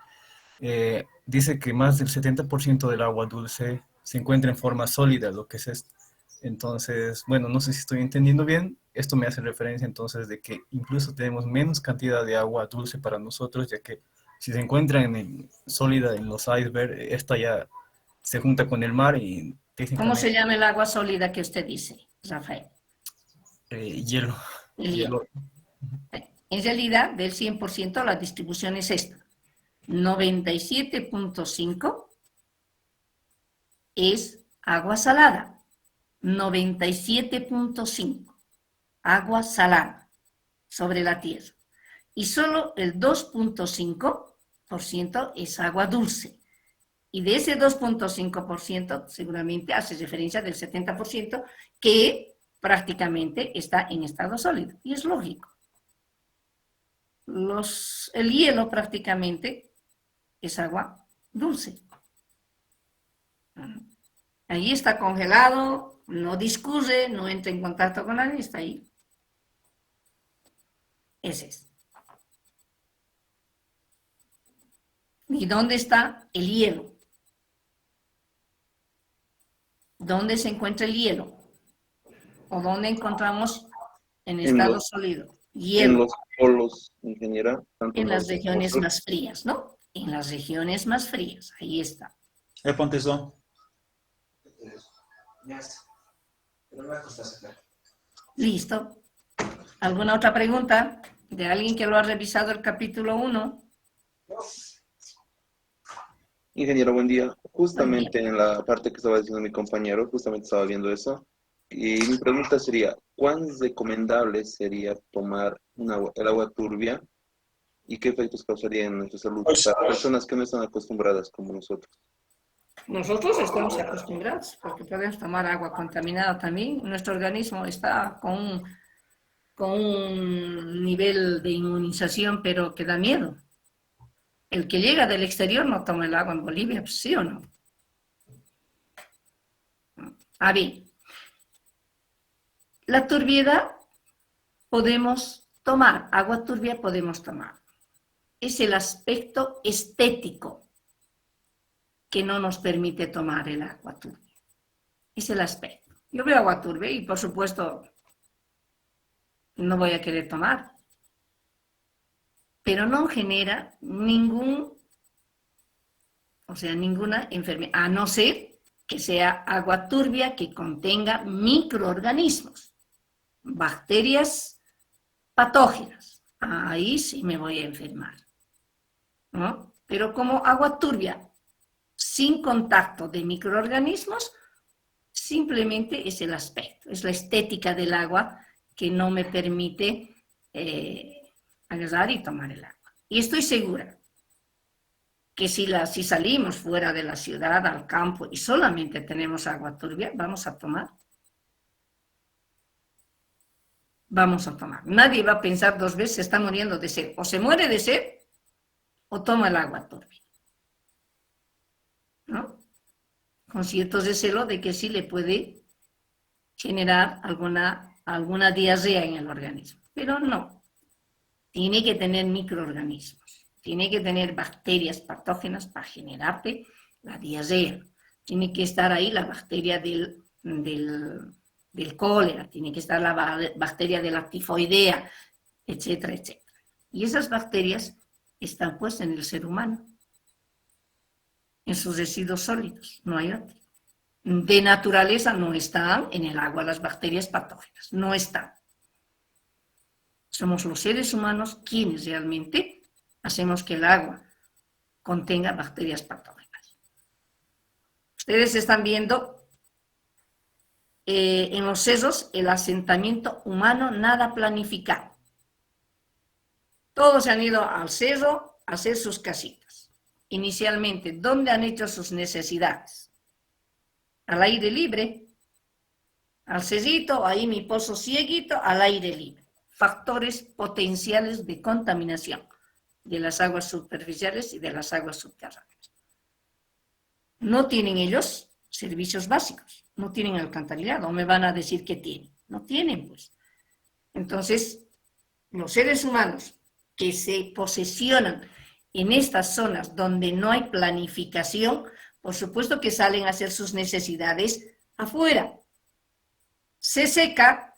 dice que más del 70% del agua dulce se encuentra en forma sólida, lo que es esto. Entonces, bueno, no sé si estoy entendiendo bien. Esto me hace referencia entonces de que incluso tenemos menos cantidad de agua dulce para nosotros, ya que si se encuentra sólida en los icebergs, esta ya se junta con el mar y técnicamente... ¿Cómo se llama el agua sólida que usted dice, Rafael? Hielo. El hielo. En realidad, del 100%, la distribución es esta. 97.5 es agua salada. 97.5 agua salada sobre la tierra. Y solo el 2.5% es agua dulce. Y de ese 2.5% seguramente hace referencia del 70% que prácticamente está en estado sólido. Y es lógico. El hielo prácticamente es agua dulce. Ahí está congelado, no discurre, no entra en contacto con nadie, está ahí. Ese es. ¿Y dónde está el hielo? ¿Dónde se encuentra el hielo? ¿O dónde encontramos en estado sólido? En Hielo. los polos, ingeniera. Tanto En las norte como regiones sur. más frías, ¿no? En las regiones más frías. Ahí está. Ponte eso. Listo. ¿Alguna otra pregunta de alguien que lo ha revisado el capítulo 1? Ingeniero, buen día. Justamente en la parte que estaba diciendo mi compañero, justamente estaba viendo eso. Y mi pregunta sería, ¿cuán recomendable sería tomar el agua turbia y qué efectos causaría en nuestra salud para personas que no están acostumbradas como nosotros? Nosotros estamos acostumbrados porque podemos tomar agua contaminada también. Nuestro organismo está con un nivel de inmunización, pero que da miedo. El que llega del exterior no toma el agua en Bolivia, pues, ¿sí o no? A ver, la turbiedad podemos tomar, agua turbia podemos tomar. Es el aspecto estético que no nos permite tomar el agua turbia. Es el aspecto. Yo veo agua turbia y, por supuesto, no voy a querer tomar. Pero no genera ninguna enfermedad, a no ser que sea agua turbia que contenga microorganismos, bacterias patógenas. Ahí sí me voy a enfermar, ¿no? Pero como agua turbia sin contacto de microorganismos, simplemente es el aspecto, es la estética del agua que no me permite agarrar y tomar el agua. Y estoy segura que si salimos fuera de la ciudad, al campo, y solamente tenemos agua turbia, vamos a tomar. Vamos a tomar. Nadie va a pensar 2 veces, se está muriendo de sed. O se muere de sed, o toma el agua turbia. ¿No? Conscientes de celo de que sí le puede generar alguna diarrea en el organismo. Pero no. Tiene que tener microorganismos, tiene que tener bacterias patógenas para generarte la diarrea. Tiene que estar ahí la bacteria del cólera, tiene que estar la bacteria de la tifoidea, etcétera, etcétera. Y esas bacterias están pues en el ser humano, en sus residuos sólidos, no hay otro. De naturaleza no están en el agua las bacterias patógenas, no están. Somos los seres humanos quienes realmente hacemos que el agua contenga bacterias patógenas. Ustedes están viendo en los cerros el asentamiento humano nada planificado. Todos se han ido al cerro a hacer sus casitas. Inicialmente, ¿dónde han hecho sus necesidades? Al aire libre, al cerrito, ahí mi pozo cieguito, al aire libre. Factores potenciales de contaminación de las aguas superficiales y de las aguas subterráneas. No tienen ellos servicios básicos, no tienen alcantarillado, o me van a decir que tienen. No tienen, pues. Entonces, los seres humanos que se posesionan en estas zonas donde no hay planificación, por supuesto que salen a hacer sus necesidades afuera. Se seca,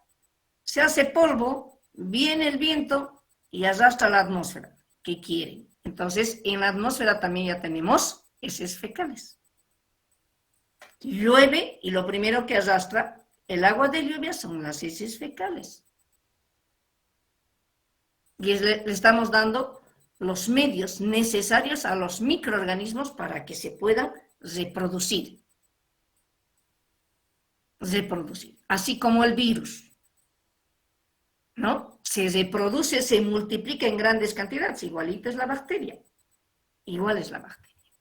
se hace polvo, viene el viento y arrastra la atmósfera. ¿Qué quieren? Entonces, en la atmósfera también ya tenemos heces fecales. Llueve y lo primero que arrastra el agua de lluvia son las heces fecales. Y le estamos dando los medios necesarios a los microorganismos para que se puedan reproducir. Así como el virus, ¿no? Se reproduce, se multiplica en grandes cantidades, igualito es la bacteria. Igual es la bacteria.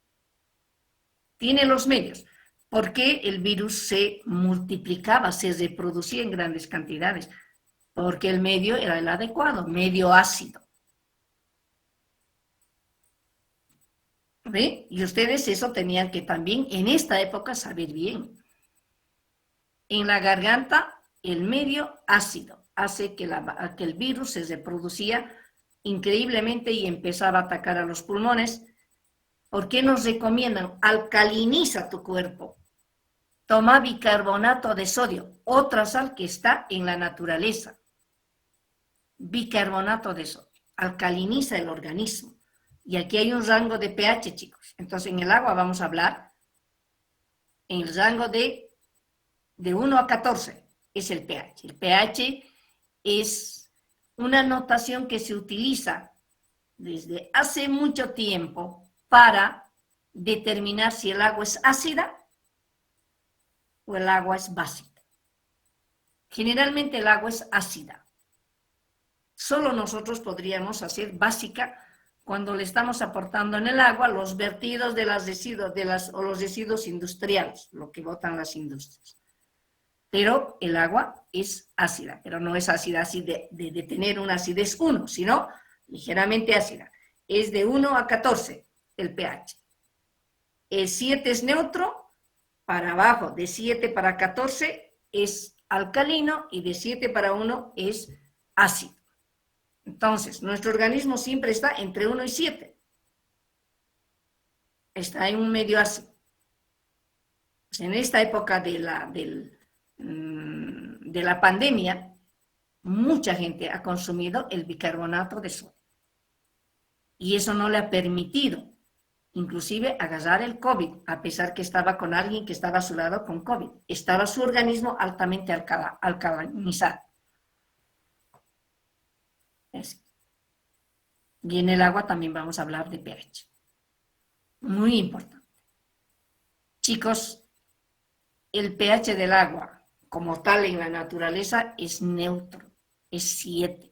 Tiene los medios. ¿Por qué el virus se multiplicaba, se reproducía en grandes cantidades? Porque el medio era el adecuado, medio ácido. ¿Ve? Y ustedes eso tenían que también en esta época saber bien. En la garganta, el medio ácido hace que el virus se reproducía increíblemente y empezaba a atacar a los pulmones. ¿Por qué nos recomiendan? Alcaliniza tu cuerpo. Toma bicarbonato de sodio, otra sal que está en la naturaleza. Bicarbonato de sodio. Alcaliniza el organismo. Y aquí hay un rango de pH, chicos. Entonces, en el agua vamos a hablar en el rango de 1 a 14. Es el pH. El pH es una notación que se utiliza desde hace mucho tiempo para determinar si el agua es ácida o el agua es básica. Generalmente el agua es ácida. Solo nosotros podríamos hacer básica cuando le estamos aportando en el agua los vertidos de los residuos industriales, lo que botan las industrias. Pero el agua es ácida, pero no es ácida así de tener una acidez 1, sino ligeramente ácida. Es de 1 a 14 el pH. El 7 es neutro, para abajo, de 7 para 14 es alcalino y de 7 para 1 es ácido. Entonces, nuestro organismo siempre está entre 1 y 7. Está en un medio ácido. Pues en esta época de la pandemia, mucha gente ha consumido el bicarbonato de sodio. Y eso no le ha permitido, inclusive, agarrar el COVID, a pesar que estaba con alguien que estaba a su lado con COVID. Estaba su organismo altamente alcalinizado. Y en el agua también vamos a hablar de pH. Muy importante. Chicos, el pH del agua, como tal en la naturaleza, es neutro, es 7.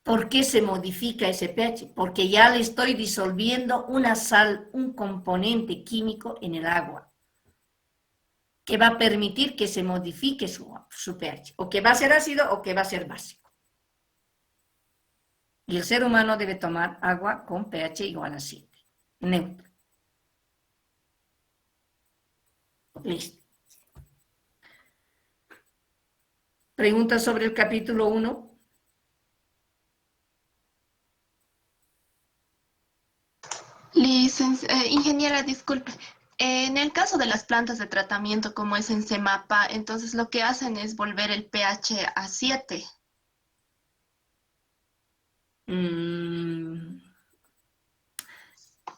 ¿Por qué se modifica ese pH? Porque ya le estoy disolviendo una sal, un componente químico en el agua, que va a permitir que se modifique su pH, o que va a ser ácido o que va a ser básico. Y el ser humano debe tomar agua con pH igual a 7, neutro. Listo. ¿Preguntas sobre el capítulo 1? Ingeniera, disculpe. En el caso de las plantas de tratamiento, como es en CEMAPA, entonces lo que hacen es volver el pH a 7.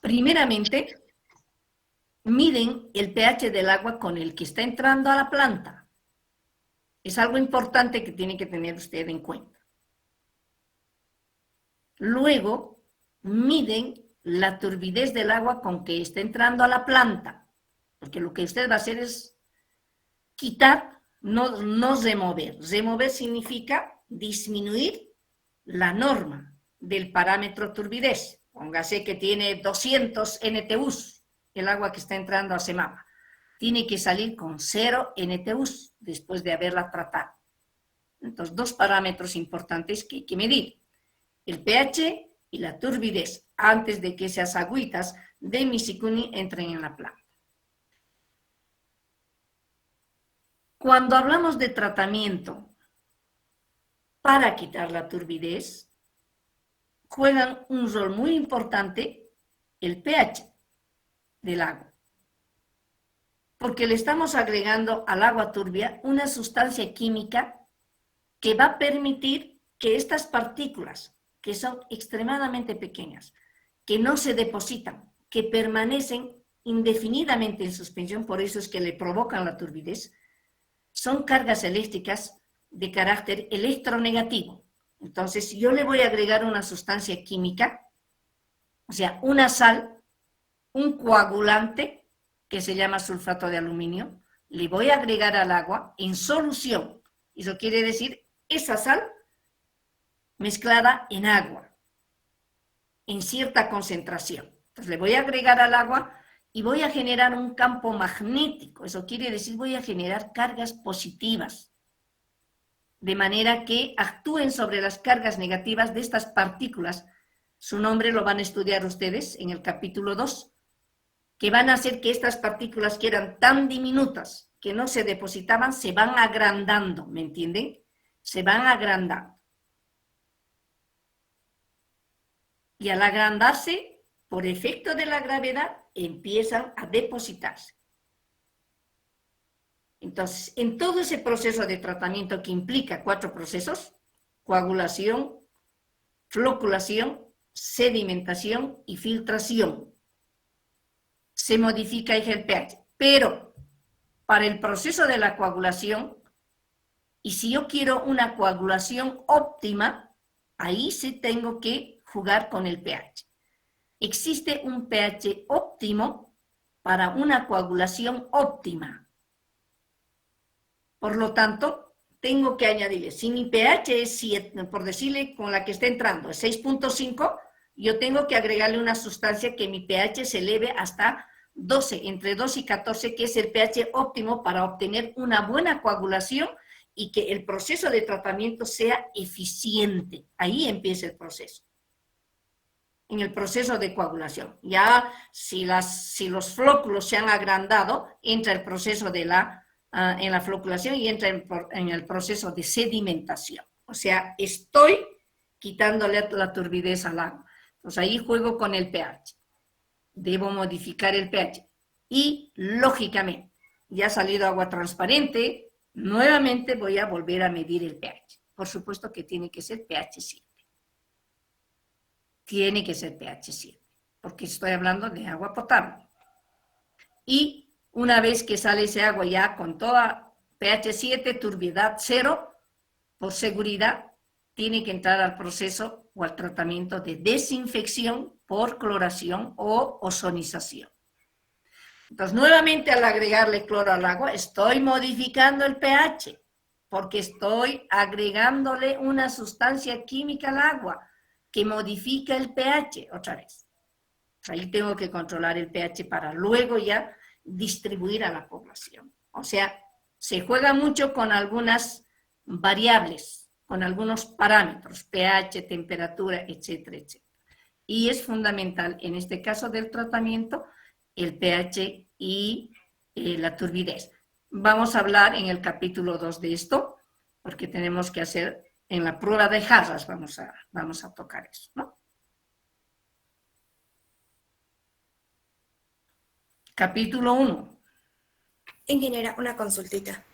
Primeramente, miden el pH del agua con el que está entrando a la planta. Es algo importante que tiene que tener usted en cuenta. Luego, miden la turbidez del agua con que está entrando a la planta, porque lo que usted va a hacer es quitar, no remover. Remover significa disminuir la norma del parámetro turbidez. Póngase que tiene 200 NTUs el agua que está entrando a CEMAPA. Tiene que salir con 0 NTUs después de haberla tratado. Entonces, dos parámetros importantes que hay que medir: el pH y la turbidez, antes de que esas agüitas de Misicuni entren en la planta. Cuando hablamos de tratamiento para quitar la turbidez, juegan un rol muy importante el pH del agua, porque le estamos agregando al agua turbia una sustancia química que va a permitir que estas partículas, que son extremadamente pequeñas, que no se depositan, que permanecen indefinidamente en suspensión, por eso es que le provocan la turbidez, son cargas eléctricas de carácter electronegativo. Entonces, yo le voy a agregar una sustancia química, o sea, una sal, un coagulante, que se llama sulfato de aluminio, le voy a agregar al agua en solución. Eso quiere decir esa sal mezclada en agua, en cierta concentración. Entonces le voy a agregar al agua y voy a generar un campo magnético. Eso quiere decir voy a generar cargas positivas, de manera que actúen sobre las cargas negativas de estas partículas. Su nombre lo van a estudiar ustedes en el capítulo 2, que van a hacer que estas partículas, que eran tan diminutas, que no se depositaban, se van agrandando, ¿me entienden? Se van agrandando. Y al agrandarse, por efecto de la gravedad, empiezan a depositarse. Entonces, en todo ese proceso de tratamiento que implica 4 procesos, coagulación, floculación, sedimentación y filtración, se modifica el pH. Pero para el proceso de la coagulación, y si yo quiero una coagulación óptima, ahí sí tengo que jugar con el pH. Existe un pH óptimo para una coagulación óptima. Por lo tanto, tengo que añadirle, si mi pH es 7, por decirle con la que está entrando, es 6.5, yo tengo que agregarle una sustancia que mi pH se eleve hasta 12, entre 2 y 14, que es el pH óptimo para obtener una buena coagulación y que el proceso de tratamiento sea eficiente. Ahí empieza el proceso. En el proceso de coagulación. Ya si los flóculos se han agrandado, entra el proceso de en la floculación y entra en el proceso de sedimentación. O sea, estoy quitándole la turbidez al agua. Entonces ahí juego con el pH. Debo modificar el pH. Y lógicamente, ya ha salido agua transparente, nuevamente voy a volver a medir el pH. Por supuesto que tiene que ser pH 7. Tiene que ser pH 7, porque estoy hablando de agua potable. Y una vez que sale ese agua ya con toda pH 7, turbiedad 0, por seguridad, tiene que entrar al proceso o al tratamiento de desinfección por cloración o ozonización. Entonces, nuevamente al agregarle cloro al agua, estoy modificando el pH, porque estoy agregándole una sustancia química al agua que modifica el pH otra vez. Ahí tengo que controlar el pH para luego ya distribuir a la población. O sea, se juega mucho con algunas variables, con algunos parámetros, pH, temperatura, etcétera, etcétera. Y es fundamental, en este caso del tratamiento, el pH y la turbidez. Vamos a hablar en el capítulo 2 de esto, porque tenemos que hacer, en la prueba de jarras vamos a tocar eso, ¿no? Capítulo 1. Ingeniera, una consultita.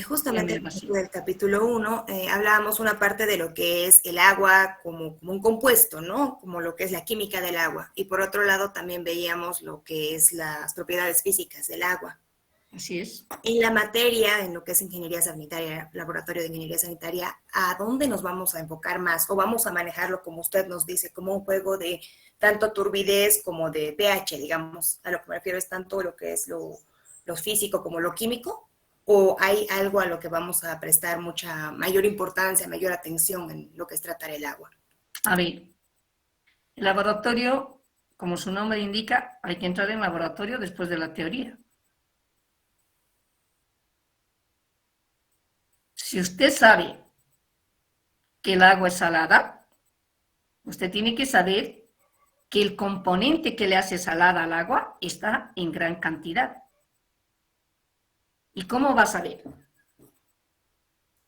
Justamente en el capítulo 1 hablábamos una parte de lo que es el agua como un compuesto, ¿no? Como lo que es la química del agua. Y por otro lado también veíamos lo que es las propiedades físicas del agua. Así es. En la materia, en lo que es ingeniería sanitaria, laboratorio de ingeniería sanitaria, ¿a dónde nos vamos a enfocar más? ¿O vamos a manejarlo, como usted nos dice, como un juego de tanto turbidez como de pH, digamos? A lo que me refiero es tanto lo que es lo físico como lo químico, ¿o hay algo a lo que vamos a prestar mucha mayor importancia, mayor atención en lo que es tratar el agua? A ver, el laboratorio, como su nombre indica, hay que entrar en laboratorio después de la teoría. Si usted sabe que el agua es salada, usted tiene que saber que el componente que le hace salada al agua está en gran cantidad. ¿Y cómo va a saber?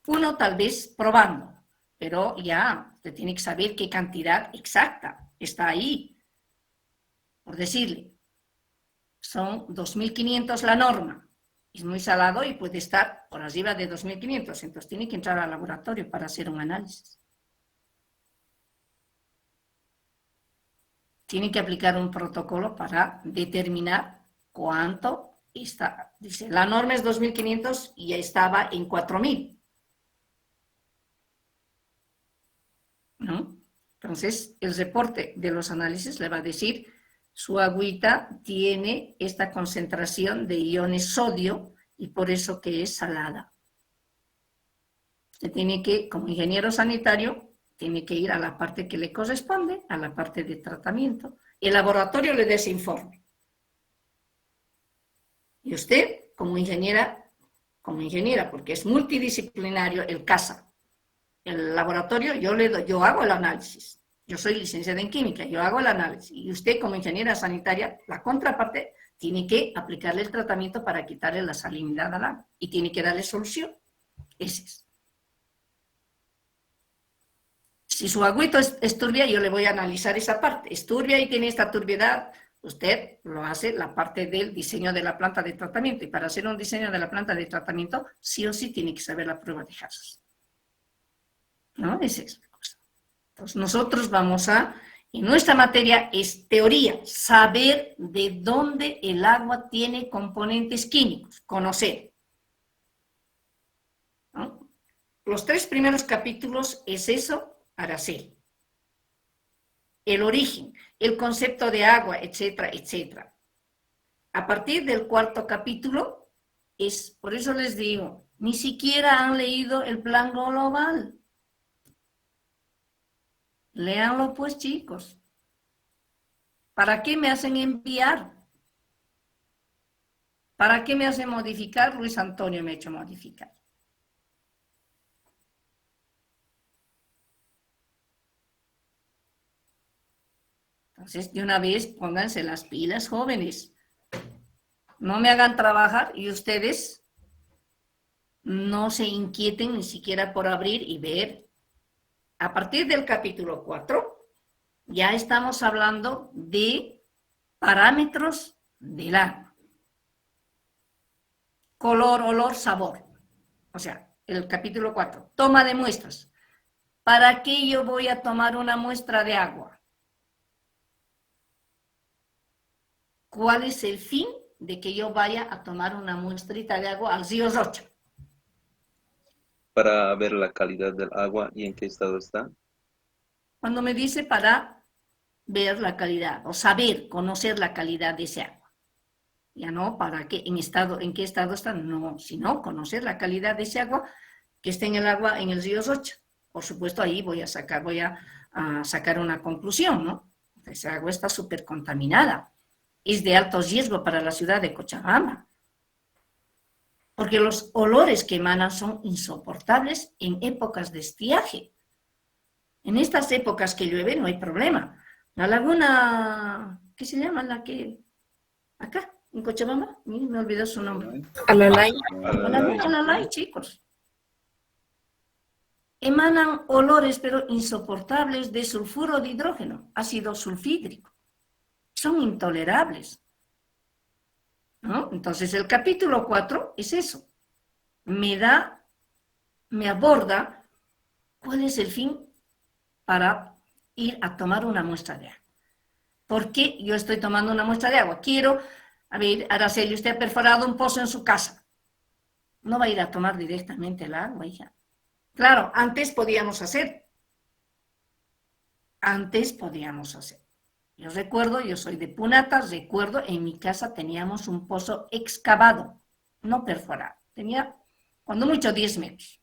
Uno, tal vez probando, pero ya usted tiene que saber qué cantidad exacta está ahí. Por decirle, son 2.500 la norma. Es muy salado y puede estar por arriba de 2.500, entonces tiene que entrar al laboratorio para hacer un análisis. Tiene que aplicar un protocolo para determinar cuánto está. Dice, la norma es 2.500 y ya estaba en 4.000. ¿No? Entonces, el reporte de los análisis le va a decir, su agüita tiene esta concentración de iones sodio y por eso que es salada. Usted tiene que, como ingeniero sanitario, tiene que ir a la parte que le corresponde, a la parte de tratamiento. El laboratorio le da ese informe. Y usted, como ingeniera, porque es multidisciplinario el CASA, el laboratorio, yo hago el análisis. Yo soy licenciada en química, yo hago el análisis. Y usted, como ingeniera sanitaria, la contraparte, tiene que aplicarle el tratamiento para quitarle la salinidad al agua. Y tiene que darle solución. Ese es. Si su agüita es turbia, yo le voy a analizar esa parte. Es turbia y tiene esta turbiedad, usted lo hace la parte del diseño de la planta de tratamiento. Y para hacer un diseño de la planta de tratamiento, sí o sí tiene que saber la prueba de Hassas. ¿No? Esa es la cosa. Entonces, nosotros vamos a, en nuestra materia es teoría, saber de dónde el agua tiene componentes químicos, conocer. ¿No? Los 3 primeros capítulos es eso, Araceli. El origen, el concepto de agua, etcétera, etcétera. A partir del 4º capítulo, por eso les digo, ni siquiera han leído el plan global. Léanlo pues, chicos. ¿Para qué me hacen enviar? ¿Para qué me hacen modificar? Luis Antonio me ha hecho modificar. Entonces, de una vez, pónganse las pilas, jóvenes. No me hagan trabajar y ustedes no se inquieten ni siquiera por abrir y ver. A partir del capítulo 4, ya estamos hablando de parámetros del agua. Color, olor, sabor. O sea, el capítulo 4, toma de muestras. ¿Para qué yo voy a tomar una muestra de agua? ¿Cuál es el fin de que yo vaya a tomar una muestrita de agua al río Rocha? Para ver la calidad del agua y en qué estado está. Cuando me dice para ver la calidad o saber, conocer la calidad de ese agua. Ya no, ¿para qué? ¿En qué estado está? No, sino conocer la calidad de ese agua que está en el agua en el río Rocha. Por supuesto, ahí voy a sacar una conclusión, ¿no? Esa agua está súper contaminada. Es de alto riesgo para la ciudad de Cochabamba. Porque los olores que emanan son insoportables en épocas de estiaje. En estas épocas que llueve no hay problema. La laguna, ¿qué se llama? La que, acá, en Cochabamba, me olvidó su nombre. Alalay. La laguna Alalay, chicos. Emanan olores, pero insoportables, de sulfuro de hidrógeno, ácido sulfídrico. Son intolerables. ¿No? Entonces, el capítulo 4 es eso. Me aborda cuál es el fin para ir a tomar una muestra de agua. ¿Por qué yo estoy tomando una muestra de agua? Quiero, a ver, Araceli, usted ha perforado un pozo en su casa. No va a ir a tomar directamente el agua, hija. Claro, antes podíamos hacer. Yo recuerdo, yo soy de Punata, recuerdo, en mi casa teníamos un pozo excavado, no perforado. Tenía, cuando mucho, 10 metros.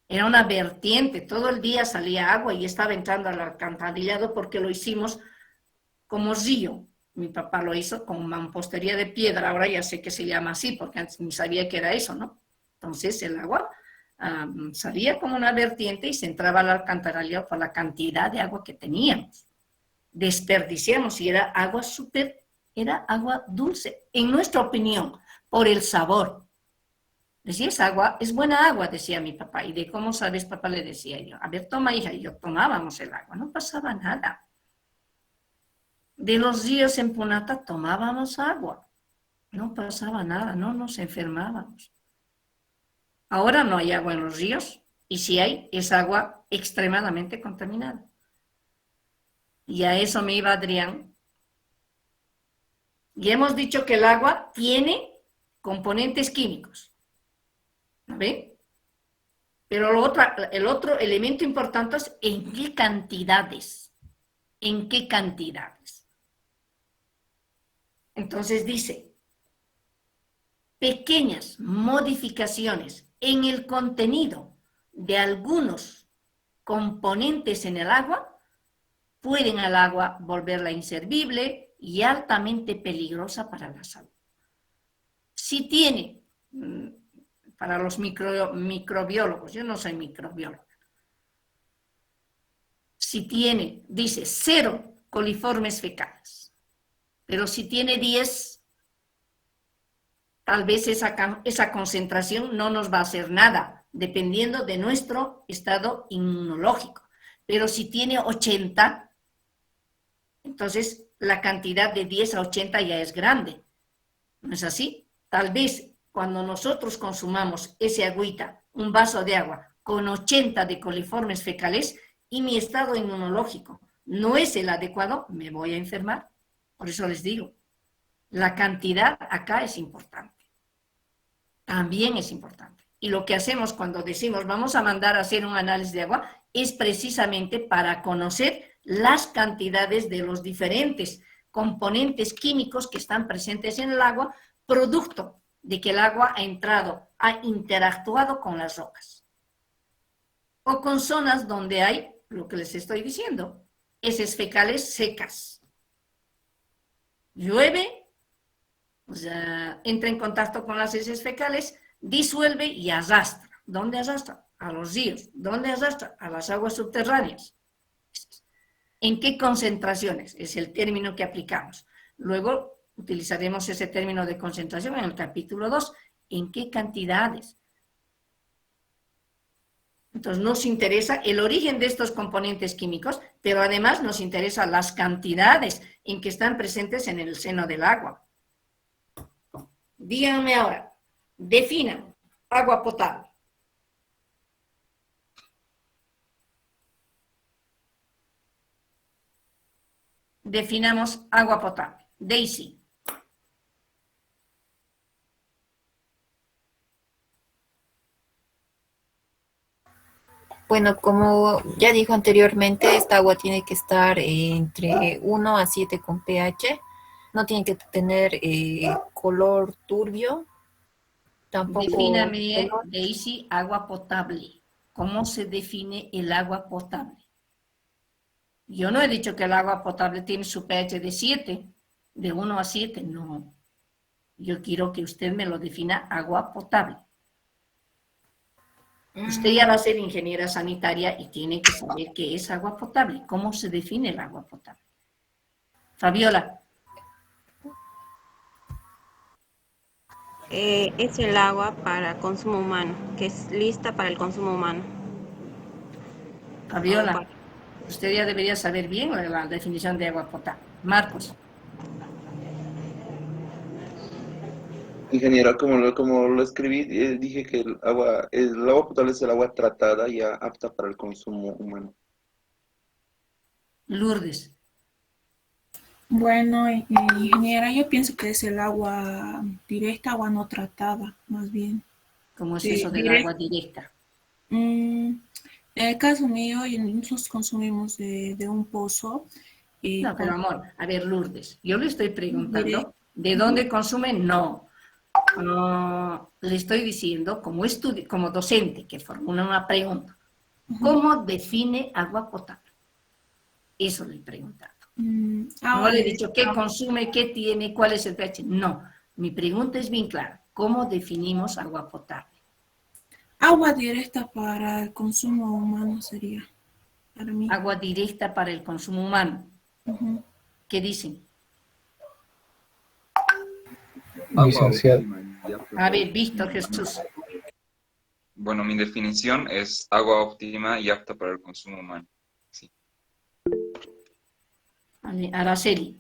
Era una vertiente, todo el día salía agua y estaba entrando al alcantarillado porque lo hicimos como río. Mi papá lo hizo con mampostería de piedra, ahora ya sé que se llama así porque antes ni sabía que era eso, ¿no? Entonces el agua salía como una vertiente y se entraba al alcantarillado por la cantidad de agua que teníamos. Desperdiciamos y era agua dulce, en nuestra opinión, por el sabor. Decía, esa agua es buena agua, decía mi papá. ¿Y de cómo sabes, papá? Le decía yo. A ver, toma, hija. Y yo tomábamos el agua, no pasaba nada. De los ríos en Punata tomábamos agua, no pasaba nada, no nos enfermábamos. Ahora no hay agua en los ríos, y si hay, es agua extremadamente contaminada. Y a eso me iba Adrián. Y hemos dicho que el agua tiene componentes químicos. ¿Ve? Pero el otro elemento importante es en qué cantidades. ¿En qué cantidades? Entonces dice, pequeñas modificaciones en el contenido de algunos componentes en el agua pueden al agua volverla inservible y altamente peligrosa para la salud. Si tiene, para los microbiólogos, yo no soy microbióloga, si tiene, dice, 0 coliformes fecales, pero si tiene 10, tal vez esa concentración no nos va a hacer nada, dependiendo de nuestro estado inmunológico. Pero si tiene 80, entonces la cantidad de 10 a 80 ya es grande. ¿No es así? Tal vez cuando nosotros consumamos ese agüita, un vaso de agua, con 80 de coliformes fecales, y mi estado inmunológico no es el adecuado, me voy a enfermar. Por eso les digo, la cantidad acá es importante. También es importante. Y lo que hacemos cuando decimos vamos a mandar a hacer un análisis de agua es precisamente para conocer las cantidades de los diferentes componentes químicos que están presentes en el agua, producto de que el agua ha entrado, ha interactuado con las rocas. O con zonas donde hay, lo que les estoy diciendo, heces fecales secas. Llueve, pues, entra en contacto con las heces fecales, disuelve y arrastra. ¿Dónde arrastra? A los ríos. ¿Dónde arrastra? A las aguas subterráneas. ¿En qué concentraciones? Es el término que aplicamos. Luego utilizaremos ese término de concentración en el capítulo 2. ¿En qué cantidades? Entonces nos interesa el origen de estos componentes químicos, pero además nos interesa las cantidades en que están presentes en el seno del agua. Díganme ahora, definan agua potable. Definamos agua potable. Daisy. Bueno, como ya dijo anteriormente, esta agua tiene que estar entre 1 a 7 con pH. No tiene que tener color turbio. Tampoco. Defíname, color. Daisy, agua potable. ¿Cómo se define el agua potable? Yo no he dicho que el agua potable tiene su pH de 7, de 1 a 7, no. Yo quiero que usted me lo defina agua potable. Usted ya va a ser ingeniera sanitaria y tiene que saber qué es agua potable, cómo se define el agua potable. Fabiola. Es el agua para consumo humano, que es lista para el consumo humano. Fabiola, usted ya debería saber bien la definición de agua potable. Marcos. Ingeniera, como lo escribí, dije que el agua potable es el agua tratada ya apta para el consumo humano. Lourdes. Bueno, ingeniera, yo pienso que es el agua directa, agua no tratada, más bien. ¿Cómo es eso del agua directa? En el caso mío, nosotros consumimos de un pozo. No, pero amor, a ver, Lourdes, yo le estoy preguntando, ¿de dónde consumen? No. Le estoy diciendo, como docente que formula una pregunta, ¿cómo define agua potable? Eso le he preguntado. No le he dicho qué consume, qué tiene, cuál es el pH. No, mi pregunta es bien clara. ¿Cómo definimos agua potable? Agua directa para el consumo humano sería, para mí. Agua directa para el consumo humano. ¿Qué dicen? Licenciado. A ver, Víctor Jesús. Bueno, mi definición es agua óptima y apta para el consumo humano. Sí. Araceli.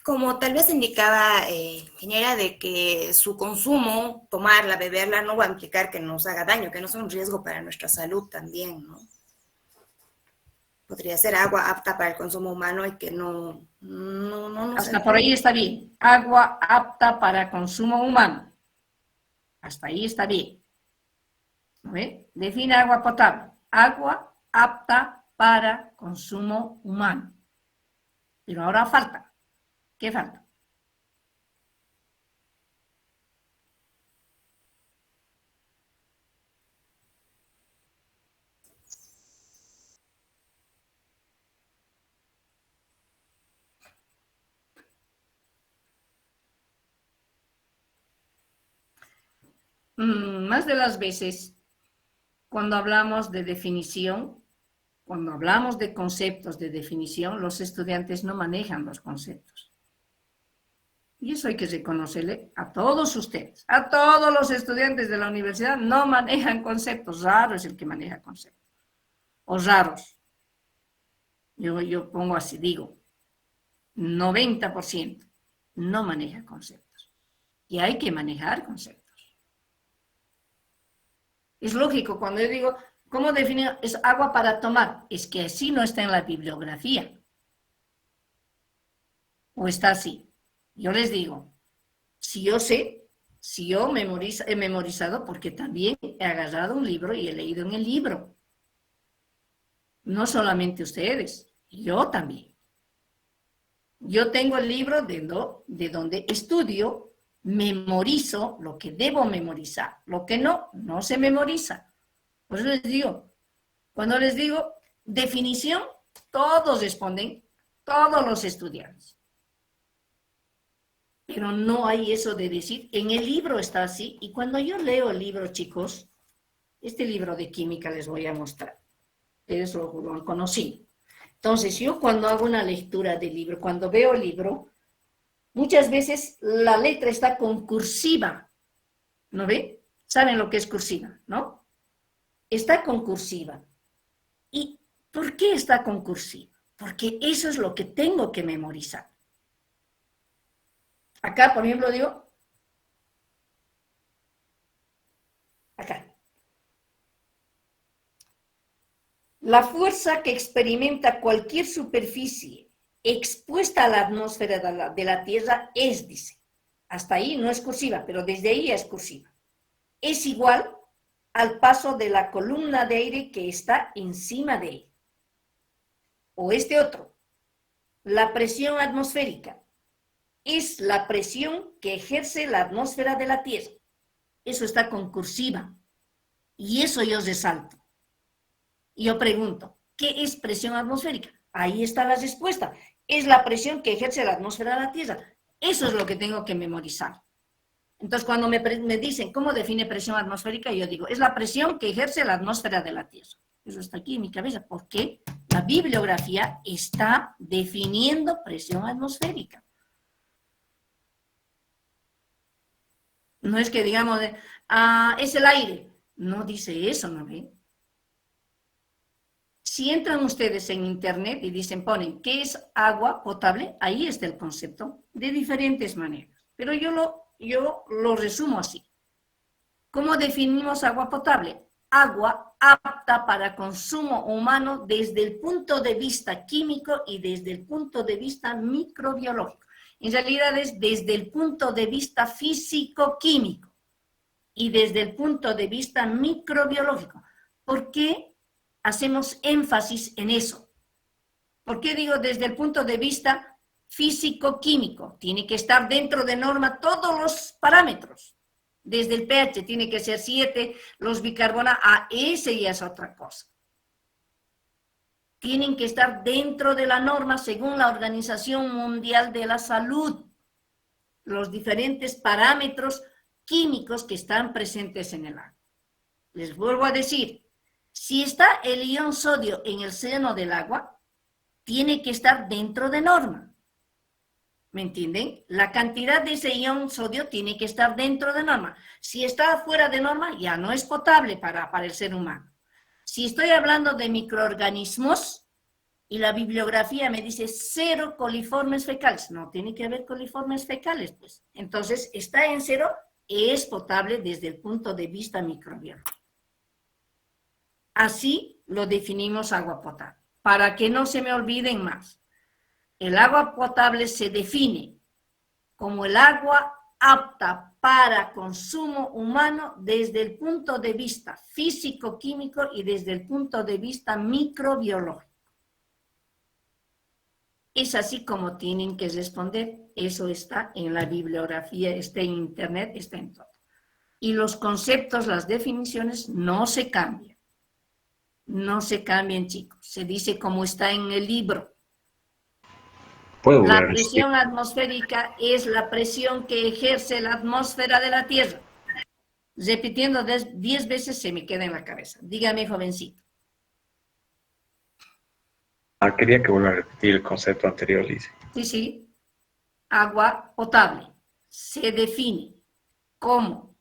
Como tal vez indicaba ingeniera, de que su consumo, tomarla, beberla, no va a implicar que nos haga daño, que no sea un riesgo para nuestra salud también, ¿no? Podría ser agua apta para el consumo humano y que no Hasta por ahí está bien. Agua apta para consumo humano. Hasta ahí está bien. ¿Ve? Define agua potable. Agua apta para consumo humano. Pero ahora falta. ¿Qué falta? Más de las veces, cuando hablamos de definición, cuando hablamos de conceptos de definición, los estudiantes no manejan los conceptos. Y eso hay que reconocerle a todos ustedes, a todos los estudiantes de la universidad, no manejan conceptos. Raro es el que maneja conceptos. O raros. Yo pongo así, digo, 90% no maneja conceptos. Y hay que manejar conceptos. Es lógico, cuando yo digo, ¿cómo definir? Es agua para tomar. Es que así no está en la bibliografía. ¿O está así? Yo les digo, si yo sé, si yo he memorizado, porque también he agarrado un libro y he leído en el libro. No solamente ustedes, yo también. Yo tengo el libro de donde estudio, memorizo lo que debo memorizar. Lo que no se memoriza. Por eso les digo, cuando les digo definición, todos responden, todos los estudiantes. Pero no hay eso de decir, en el libro está así. Y cuando yo leo el libro, chicos, este libro de química les voy a mostrar. Ustedes lo han conocido. Entonces, yo cuando hago una lectura del libro, cuando veo el libro, muchas veces la letra está con cursiva. ¿No ven? ¿Saben lo que es cursiva, no? Está con cursiva. ¿Y por qué está con cursiva? Porque eso es lo que tengo que memorizar. Acá, por ejemplo, digo, acá. La fuerza que experimenta cualquier superficie expuesta a la atmósfera de la Tierra es, dice, hasta ahí no es cursiva, pero desde ahí es cursiva, es igual al paso de la columna de aire que está encima de él. O este otro, la presión atmosférica es la presión que ejerce la atmósfera de la Tierra. Eso está con cursiva. Y eso yo resalto. Y yo pregunto, ¿qué es presión atmosférica? Ahí está la respuesta. Es la presión que ejerce la atmósfera de la Tierra. Eso es lo que tengo que memorizar. Entonces, cuando me dicen, ¿cómo define presión atmosférica? Yo digo, es la presión que ejerce la atmósfera de la Tierra. Eso está aquí en mi cabeza, porque la bibliografía está definiendo presión atmosférica. No es que digamos, es el aire. No dice eso, ¿no ven? Si entran ustedes en internet y ponen, ¿qué es agua potable? Ahí está el concepto, de diferentes maneras. Pero yo lo resumo así. ¿Cómo definimos agua potable? Agua apta para consumo humano desde el punto de vista químico y desde el punto de vista microbiológico. En realidad es desde el punto de vista físico-químico y desde el punto de vista microbiológico. ¿Por qué hacemos énfasis en eso? ¿Por qué digo desde el punto de vista físico-químico? Tiene que estar dentro de norma todos los parámetros. Desde el pH tiene que ser 7, los bicarbonatos, ese ya es otra cosa. Tienen que estar dentro de la norma según la Organización Mundial de la Salud. Los diferentes parámetros químicos que están presentes en el agua. Les vuelvo a decir, si está el ion sodio en el seno del agua, tiene que estar dentro de norma. ¿Me entienden? La cantidad de ese ion sodio tiene que estar dentro de norma. Si está fuera de norma, ya no es potable para el ser humano. Si estoy hablando de microorganismos y la bibliografía me dice 0 coliformes fecales, no tiene que haber coliformes fecales, pues. Entonces, está en 0, es potable desde el punto de vista microbiológico. Así lo definimos agua potable, para que no se me olviden más. El agua potable se define como el agua apta para consumo humano desde el punto de vista físico-químico y desde el punto de vista microbiológico. Es así como tienen que responder. Eso está en la bibliografía, está en internet, está en todo. Y los conceptos, las definiciones no se cambian. No se cambian, chicos. Se dice como está en el libro. La presión atmosférica es la presión que ejerce la atmósfera de la Tierra. Repitiendo 10 veces se me queda en la cabeza. Dígame, jovencito. Quería que vuelva a repetir el concepto anterior, Liz. Sí. Agua potable se define como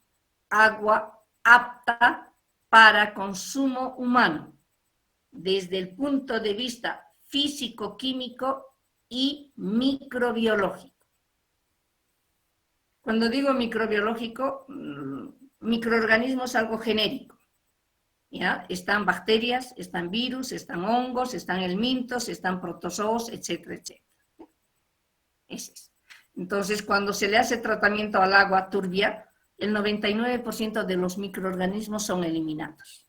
agua apta para consumo humano desde el punto de vista físico-químico y microbiológico. Cuando digo microbiológico, microorganismos es algo genérico. ¿Ya? Están bacterias, están virus, están hongos, están helmintos, están protozoos, etcétera, etcétera. Ese es. Entonces, cuando se le hace tratamiento al agua turbia, el 99% de los microorganismos son eliminados.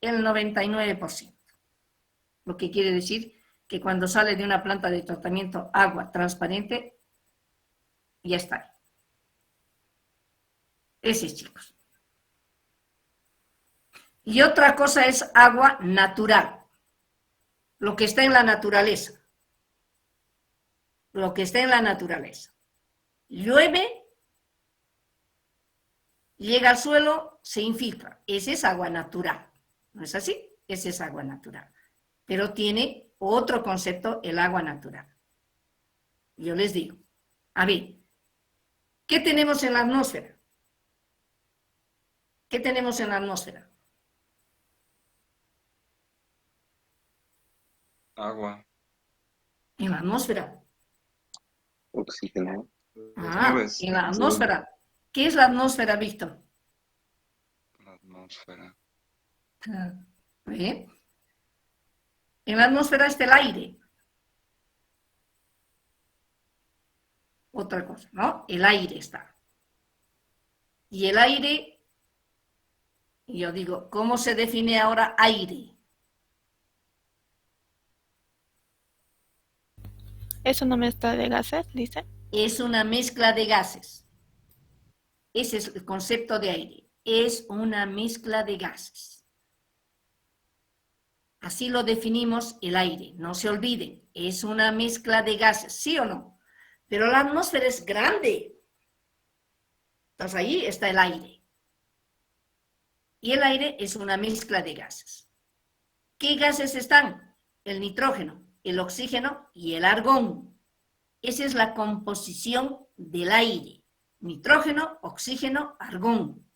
El 99%. Lo que quiere decir que cuando sale de una planta de tratamiento agua transparente, ya está ahí. Ese es, chicos. Y otra cosa es agua natural, lo que está en la naturaleza. Lo que está en la naturaleza. Llueve, llega al suelo, se infiltra. Esa es agua natural. ¿No es así? Esa es agua natural. Pero tiene otro concepto el agua natural. Yo les digo, a ver, ¿qué tenemos en la atmósfera? ¿Qué tenemos en la atmósfera? Agua. En la atmósfera. Oxígeno. Nubes. En la atmósfera. ¿Qué es la atmósfera, Víctor? La atmósfera. ¿Bien? En la atmósfera está el aire. Otra cosa, ¿no? El aire está. Y el aire, yo digo, ¿cómo se define ahora aire? ¿Es una mezcla de gases, dice? Es una mezcla de gases. Ese es el concepto de aire. Es una mezcla de gases. Así lo definimos el aire. No se olviden, es una mezcla de gases, ¿sí o no? Pero la atmósfera es grande. Entonces ahí está el aire. Y el aire es una mezcla de gases. ¿Qué gases están? El nitrógeno, el oxígeno y el argón. Esa es la composición del aire. Nitrógeno, oxígeno, argón.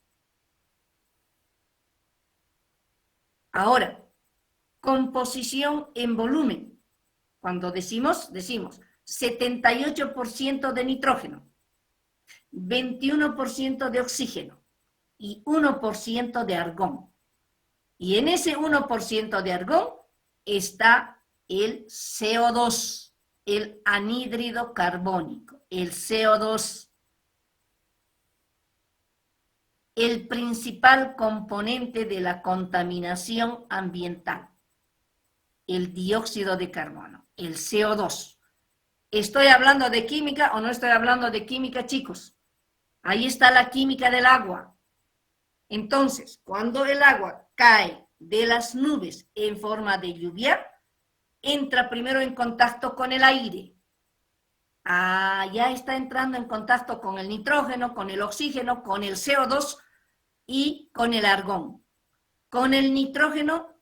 Ahora, composición en volumen. Cuando decimos 78% de nitrógeno, 21% de oxígeno y 1% de argón. Y en ese 1% de argón está el CO2, el anhídrido carbónico, el CO2. El principal componente de la contaminación ambiental, el dióxido de carbono, el CO2. ¿Estoy hablando de química o no estoy hablando de química, chicos? Ahí está la química del agua. Entonces, cuando el agua cae de las nubes en forma de lluvia, entra primero en contacto con el aire. Ya está entrando en contacto con el nitrógeno, con el oxígeno, con el CO2 y con el argón. Con el nitrógeno,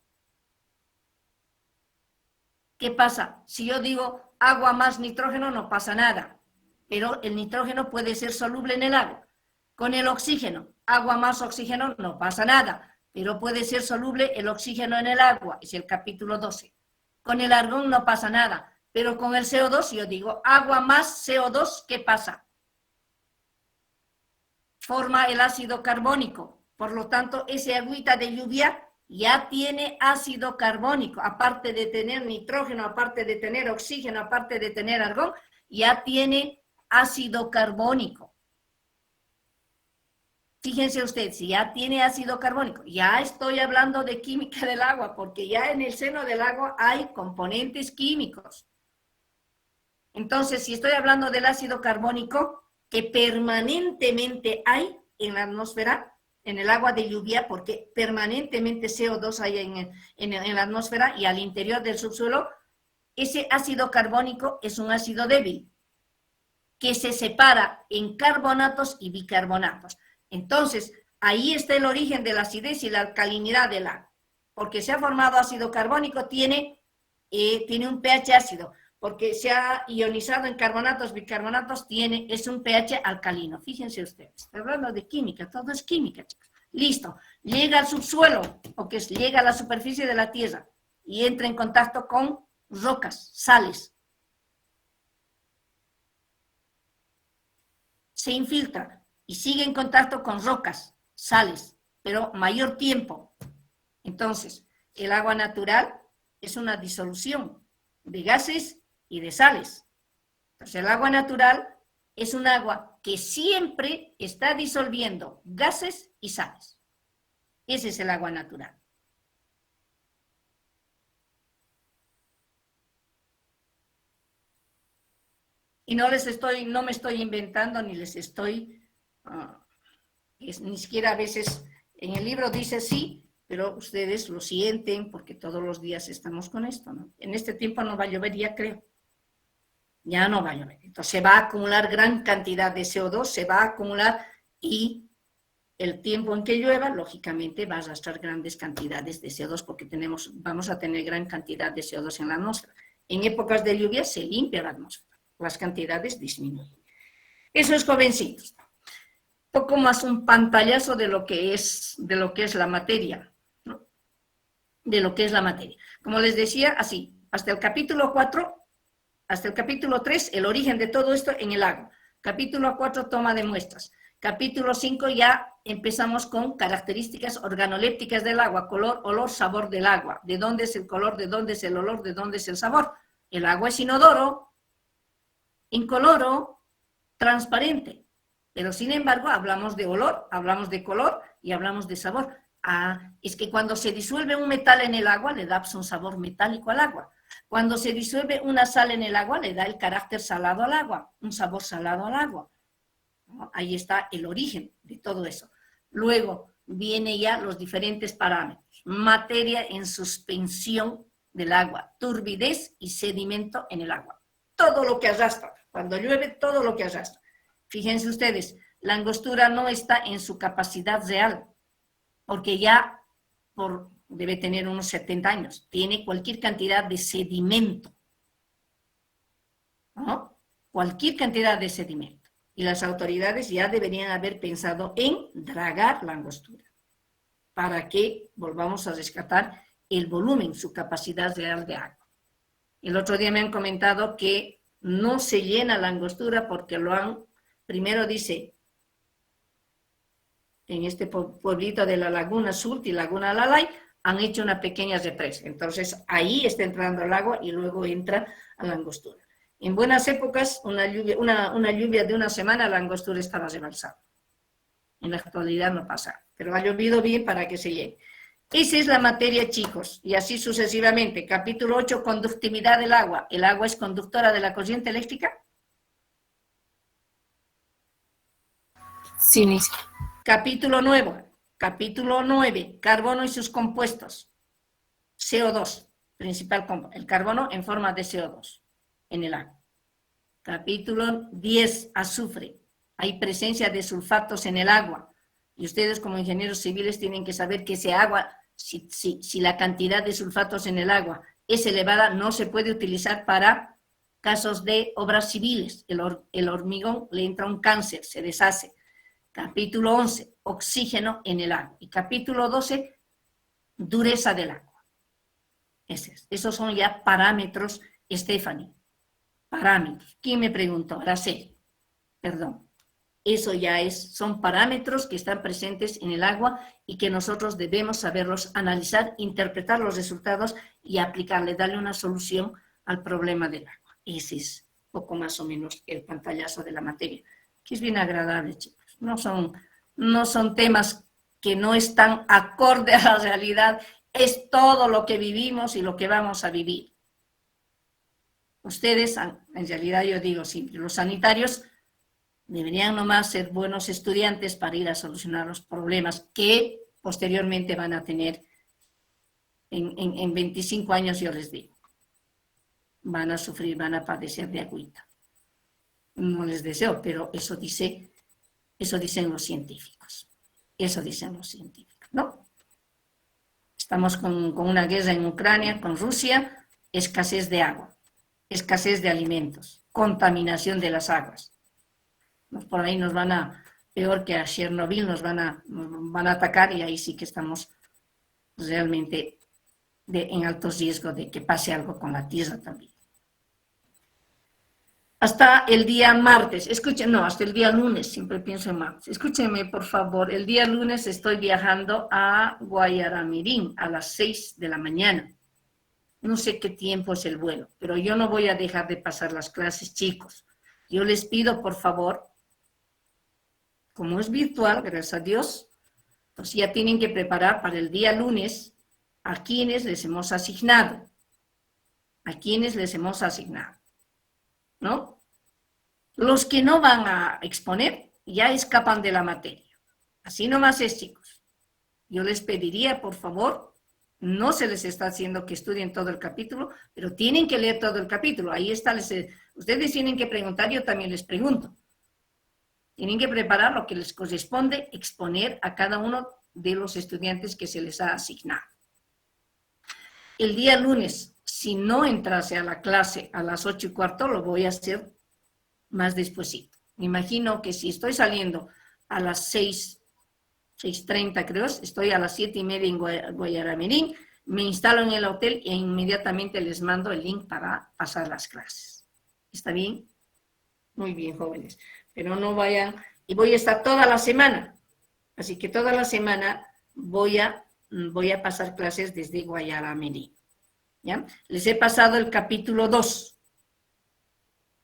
¿qué pasa? Si yo digo agua más nitrógeno, no pasa nada, pero el nitrógeno puede ser soluble en el agua. Con el oxígeno, agua más oxígeno, no pasa nada, pero puede ser soluble el oxígeno en el agua, es el capítulo 12. Con el argón no pasa nada, pero con el CO2, yo digo agua más CO2, ¿qué pasa? Forma el ácido carbónico, por lo tanto, esa agüita de lluvia ya tiene ácido carbónico, aparte de tener nitrógeno, aparte de tener oxígeno, aparte de tener argón, ya tiene ácido carbónico. Fíjense ustedes, si ya tiene ácido carbónico, ya estoy hablando de química del agua, porque ya en el seno del agua hay componentes químicos. Entonces, si estoy hablando del ácido carbónico, que permanentemente hay en la atmósfera, en el agua de lluvia, porque permanentemente CO2 hay en la atmósfera y al interior del subsuelo, ese ácido carbónico es un ácido débil, que se separa en carbonatos y bicarbonatos. Entonces, ahí está el origen de la acidez y la alcalinidad del agua, porque se ha formado ácido carbónico, tiene un pH ácido, porque se ha ionizado en carbonatos, bicarbonatos, es un pH alcalino. Fíjense ustedes, estoy hablando de química, todo es química, chicos. Listo, llega al subsuelo, o que llega a la superficie de la Tierra, y entra en contacto con rocas, sales. Se infiltra y sigue en contacto con rocas, sales, pero mayor tiempo. Entonces, el agua natural es una disolución de gases y de sales. Entonces, el agua natural es un agua que siempre está disolviendo gases y sales. Ese es el agua natural. Y no me estoy inventando ni les estoy, ni siquiera a veces en el libro dice sí, pero ustedes lo sienten porque todos los días estamos con esto, ¿no? En este tiempo no va a llover, ya creo. Ya no va a llover. Entonces se va a acumular gran cantidad de CO2, se va a acumular y el tiempo en que llueva, lógicamente, va a arrastrar grandes cantidades de CO2 porque vamos a tener gran cantidad de CO2 en la atmósfera. En épocas de lluvia se limpia la atmósfera, las cantidades disminuyen. Eso es, jovencitos. Un poco más un pantallazo de lo que es la materia, ¿no? De lo que es la materia. Como les decía, así, hasta el capítulo 4, hasta el capítulo 3, el origen de todo esto en el agua. Capítulo 4, toma de muestras. Capítulo 5 ya empezamos con características organolépticas del agua, color, olor, sabor del agua. ¿De dónde es el color? ¿De dónde es el olor? ¿De dónde es el sabor? El agua es inodoro, incoloro, transparente. Pero sin embargo hablamos de olor, hablamos de color y hablamos de sabor. Es que cuando se disuelve un metal en el agua le da un sabor metálico al agua. Cuando se disuelve una sal en el agua le da el carácter salado al agua, un sabor salado al agua. ¿No? Ahí está el origen de todo eso. Luego vienen ya los diferentes parámetros. Materia en suspensión del agua, turbidez y sedimento en el agua. Todo lo que arrastra, cuando llueve, todo lo que arrastra. Fíjense ustedes, la angostura no está en su capacidad real, porque ya debe tener unos 70 años, tiene cualquier cantidad de sedimento, ¿no? Cualquier cantidad de sedimento. Y las autoridades ya deberían haber pensado en dragar la angostura, para que volvamos a rescatar el volumen, su capacidad real de agua. El otro día me han comentado que no se llena la angostura porque primero dice, en este pueblito de la Laguna Sur y Laguna Lalay, han hecho una pequeña represa. Entonces ahí está entrando el agua y luego entra a la angostura. En buenas épocas, una lluvia de una semana, la angostura estaba rebalsada. En la actualidad no pasa, pero ha llovido bien para que se llene. Esa es la materia, chicos, y así sucesivamente. Capítulo 8, conductividad del agua. ¿El agua es conductora de la corriente eléctrica? Sí, Liz. Capítulo 9, carbono y sus compuestos. CO2, principal compuesto. El carbono en forma de CO2 en el agua. Capítulo 10, azufre. Hay presencia de sulfatos en el agua. Y ustedes como ingenieros civiles tienen que saber que ese agua, si la cantidad de sulfatos en el agua es elevada, no se puede utilizar para casos de obras civiles. El hormigón le entra un cáncer, se deshace. Capítulo 11, oxígeno en el agua. Y capítulo 12, dureza del agua. Esos son ya parámetros, Stephanie. Parámetros. ¿Quién me preguntó? Araceli. Perdón. Eso ya son parámetros que están presentes en el agua y que nosotros debemos saberlos analizar, interpretar los resultados y aplicarle, darle una solución al problema del agua. Ese es poco más o menos el pantallazo de la materia, que es bien agradable, chicos. No son temas que no están acorde a la realidad, es todo lo que vivimos y lo que vamos a vivir. Ustedes, en realidad yo digo siempre, los sanitarios deberían nomás ser buenos estudiantes para ir a solucionar los problemas que posteriormente van a tener en 25 años, yo les digo. Van a sufrir, van a padecer de agüita. No les deseo, pero eso dicen los científicos. Eso dicen los científicos, ¿no? Estamos con una guerra en Ucrania, con Rusia, escasez de agua, escasez de alimentos, contaminación de las aguas. Por ahí nos peor que a Chernobyl, nos van a atacar y ahí sí que estamos realmente en alto riesgo de que pase algo con la tierra también. Hasta el día martes, hasta el día lunes, siempre pienso en martes. Escúchenme, por favor, el día lunes estoy viajando a Guayaramirín a las 6 de la mañana. No sé qué tiempo es el vuelo, pero yo no voy a dejar de pasar las clases, chicos. Yo les pido, por favor, como es virtual, gracias a Dios, pues ya tienen que preparar para el día lunes a quienes les hemos asignado. ¿No? Los que no van a exponer ya escapan de la materia. Así nomás es, chicos. Yo les pediría, por favor, no se les está haciendo que estudien todo el capítulo, pero tienen que leer todo el capítulo. Ahí está, ustedes tienen que preguntar, yo también les pregunto. Tienen que preparar lo que les corresponde exponer a cada uno de los estudiantes que se les ha asignado. El día lunes, si no entrase a la clase a las 8:15, lo voy a hacer más despuesito. Me imagino que si estoy saliendo a las 6:30 creo, estoy a las 7:30 en Guayaramirín, me instalo en el hotel e inmediatamente les mando el link para pasar las clases. ¿Está bien? Muy bien, jóvenes. Pero no vayan, y voy a estar toda la semana. Así que toda la semana voy a pasar clases desde Guayaramirín. ¿Ya? Les he pasado el capítulo 2.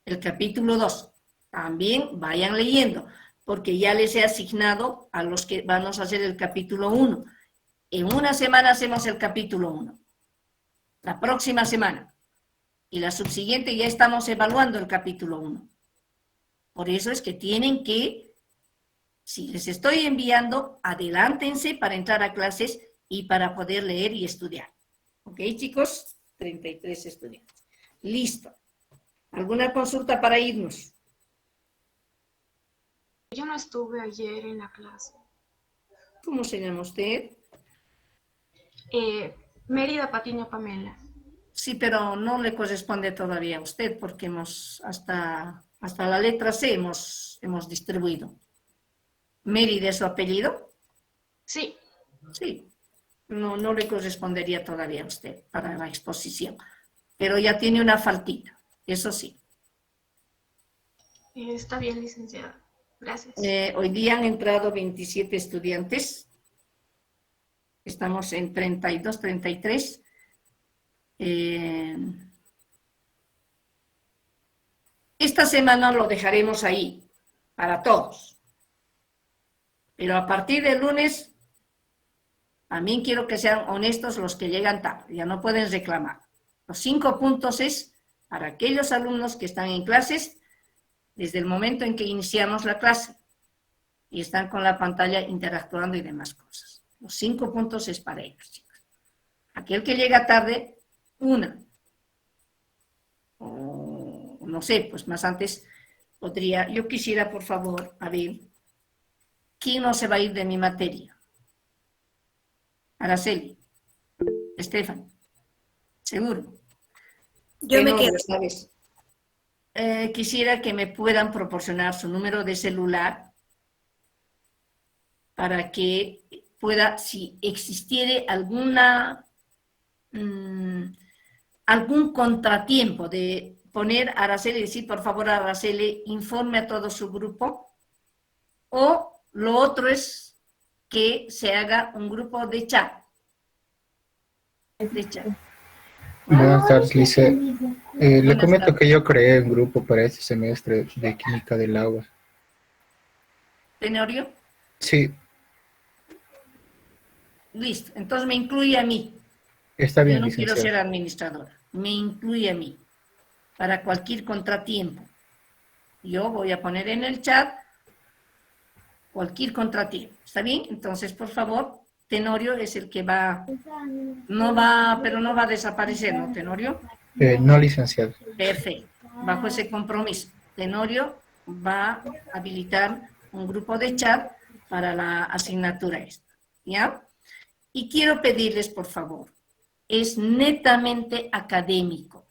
El capítulo 2. También vayan leyendo, porque ya les he asignado a los que vamos a hacer el capítulo 1. En una semana hacemos el capítulo 1. La próxima semana. Y la subsiguiente ya estamos evaluando el capítulo 1. Por eso es que tienen que, si les estoy enviando, adelántense para entrar a clases y para poder leer y estudiar. ¿Ok, chicos? 33 estudiantes. Listo. ¿Alguna consulta para irnos? Yo no estuve ayer en la clase. ¿Cómo se llama usted? Mérida Patiño Pamela. Sí, pero no le corresponde todavía a usted porque hemos hasta la letra C hemos distribuido. ¿Mérida es su apellido? Sí. Sí. No le correspondería todavía a usted para la exposición. Pero ya tiene una faltita, eso sí. Está bien, licenciada. Gracias. Hoy día han entrado 27 estudiantes. Estamos en 32, 33. Esta semana lo dejaremos ahí, para todos. Pero a partir del lunes, también quiero que sean honestos los que llegan tarde, ya no pueden reclamar. Los 5 puntos es para aquellos alumnos que están en clases desde el momento en que iniciamos la clase y están con la pantalla interactuando y demás cosas. Los 5 puntos es para ellos, chicos. Aquel que llega tarde, o no sé, pues más antes yo quisiera, por favor, a ver, ¿quién no se va a ir de mi materia? Araceli, Estefan, seguro. Yo me quedo. ¿Sabes? Quisiera que me puedan proporcionar su número de celular para que pueda, si existiere algún contratiempo de poner a Araceli y decir, por favor, Araceli, informe a todo su grupo, o lo otro es que se haga un grupo de chat. Buenas tardes, Lice. Le comento que yo creé un grupo para este semestre de Química del Agua. ¿Tenorio? Sí. Listo, entonces me incluye a mí. Está bien, yo no licenciada. quiero ser administradora. Me incluye a mí para cualquier contratiempo. Yo voy a poner en el chat cualquier contratiempo. ¿Está bien? Entonces, por favor, Tenorio es el que va, no va a desaparecer, ¿no, Tenorio? No, licenciado. Perfecto. Bajo ese compromiso, Tenorio va a habilitar un grupo de chat para la asignatura esta. ¿Ya? Y quiero pedirles, por favor, es netamente académico,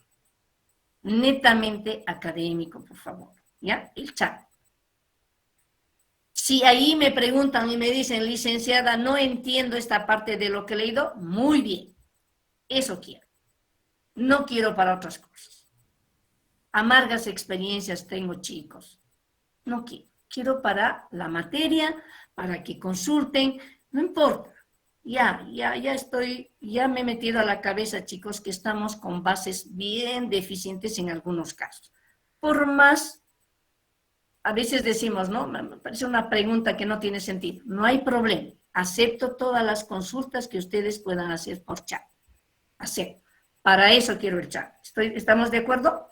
por favor, ¿ya? El chat. Si ahí me preguntan y me dicen, licenciada, no entiendo esta parte de lo que he leído, muy bien. Eso quiero. No quiero para otras cosas. Amargas experiencias tengo, chicos. No quiero. Quiero para la materia, para que consulten, no importa. Ya me he metido a la cabeza, chicos, que estamos con bases bien deficientes en algunos casos. Por más, a veces decimos, ¿no? Me parece una pregunta que no tiene sentido. No hay problema. Acepto todas las consultas que ustedes puedan hacer por chat. Acepto. Para eso quiero el chat. ¿Estamos de acuerdo?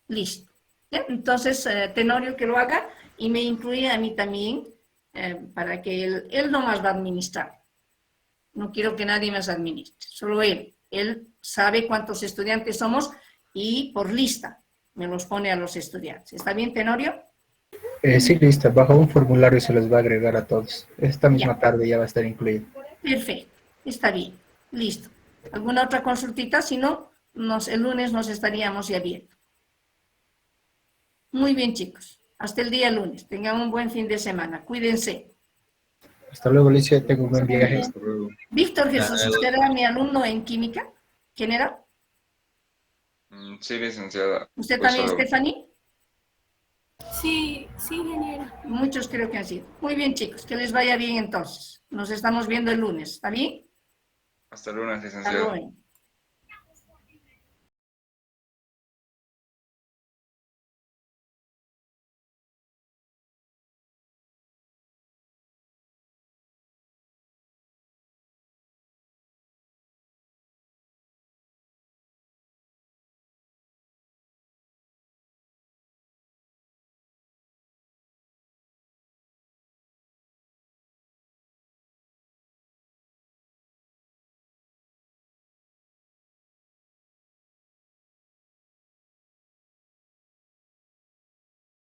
Listo. ¿Ya? Entonces, Tenorio que lo haga y me incluye a mí también para que él no más va a administrar. No quiero que nadie más administre, solo él. Él sabe cuántos estudiantes somos y por lista me los pone a los estudiantes. ¿Está bien, Tenorio? Sí, listo. Bajo un formulario se los va a agregar a todos. Esta misma tarde ya va a estar incluido. Perfecto. Está bien. Listo. ¿Alguna otra consultita? Si no, el lunes nos estaríamos ya viendo. Muy bien, chicos. Hasta el día lunes. Tengan un buen fin de semana. Cuídense. Hasta luego, Alicia. Tengo un buen viaje. Víctor Jesús, ¿usted era mi alumno en química? ¿Quién era? Sí, licenciada. ¿Usted Pues también, solo- Stephanie? Sí, ingeniera. Muchos creo que han sido. Muy bien, chicos. Que les vaya bien entonces. Nos estamos viendo el lunes. ¿Está bien? Hasta lunes, Hasta licenciada. luego.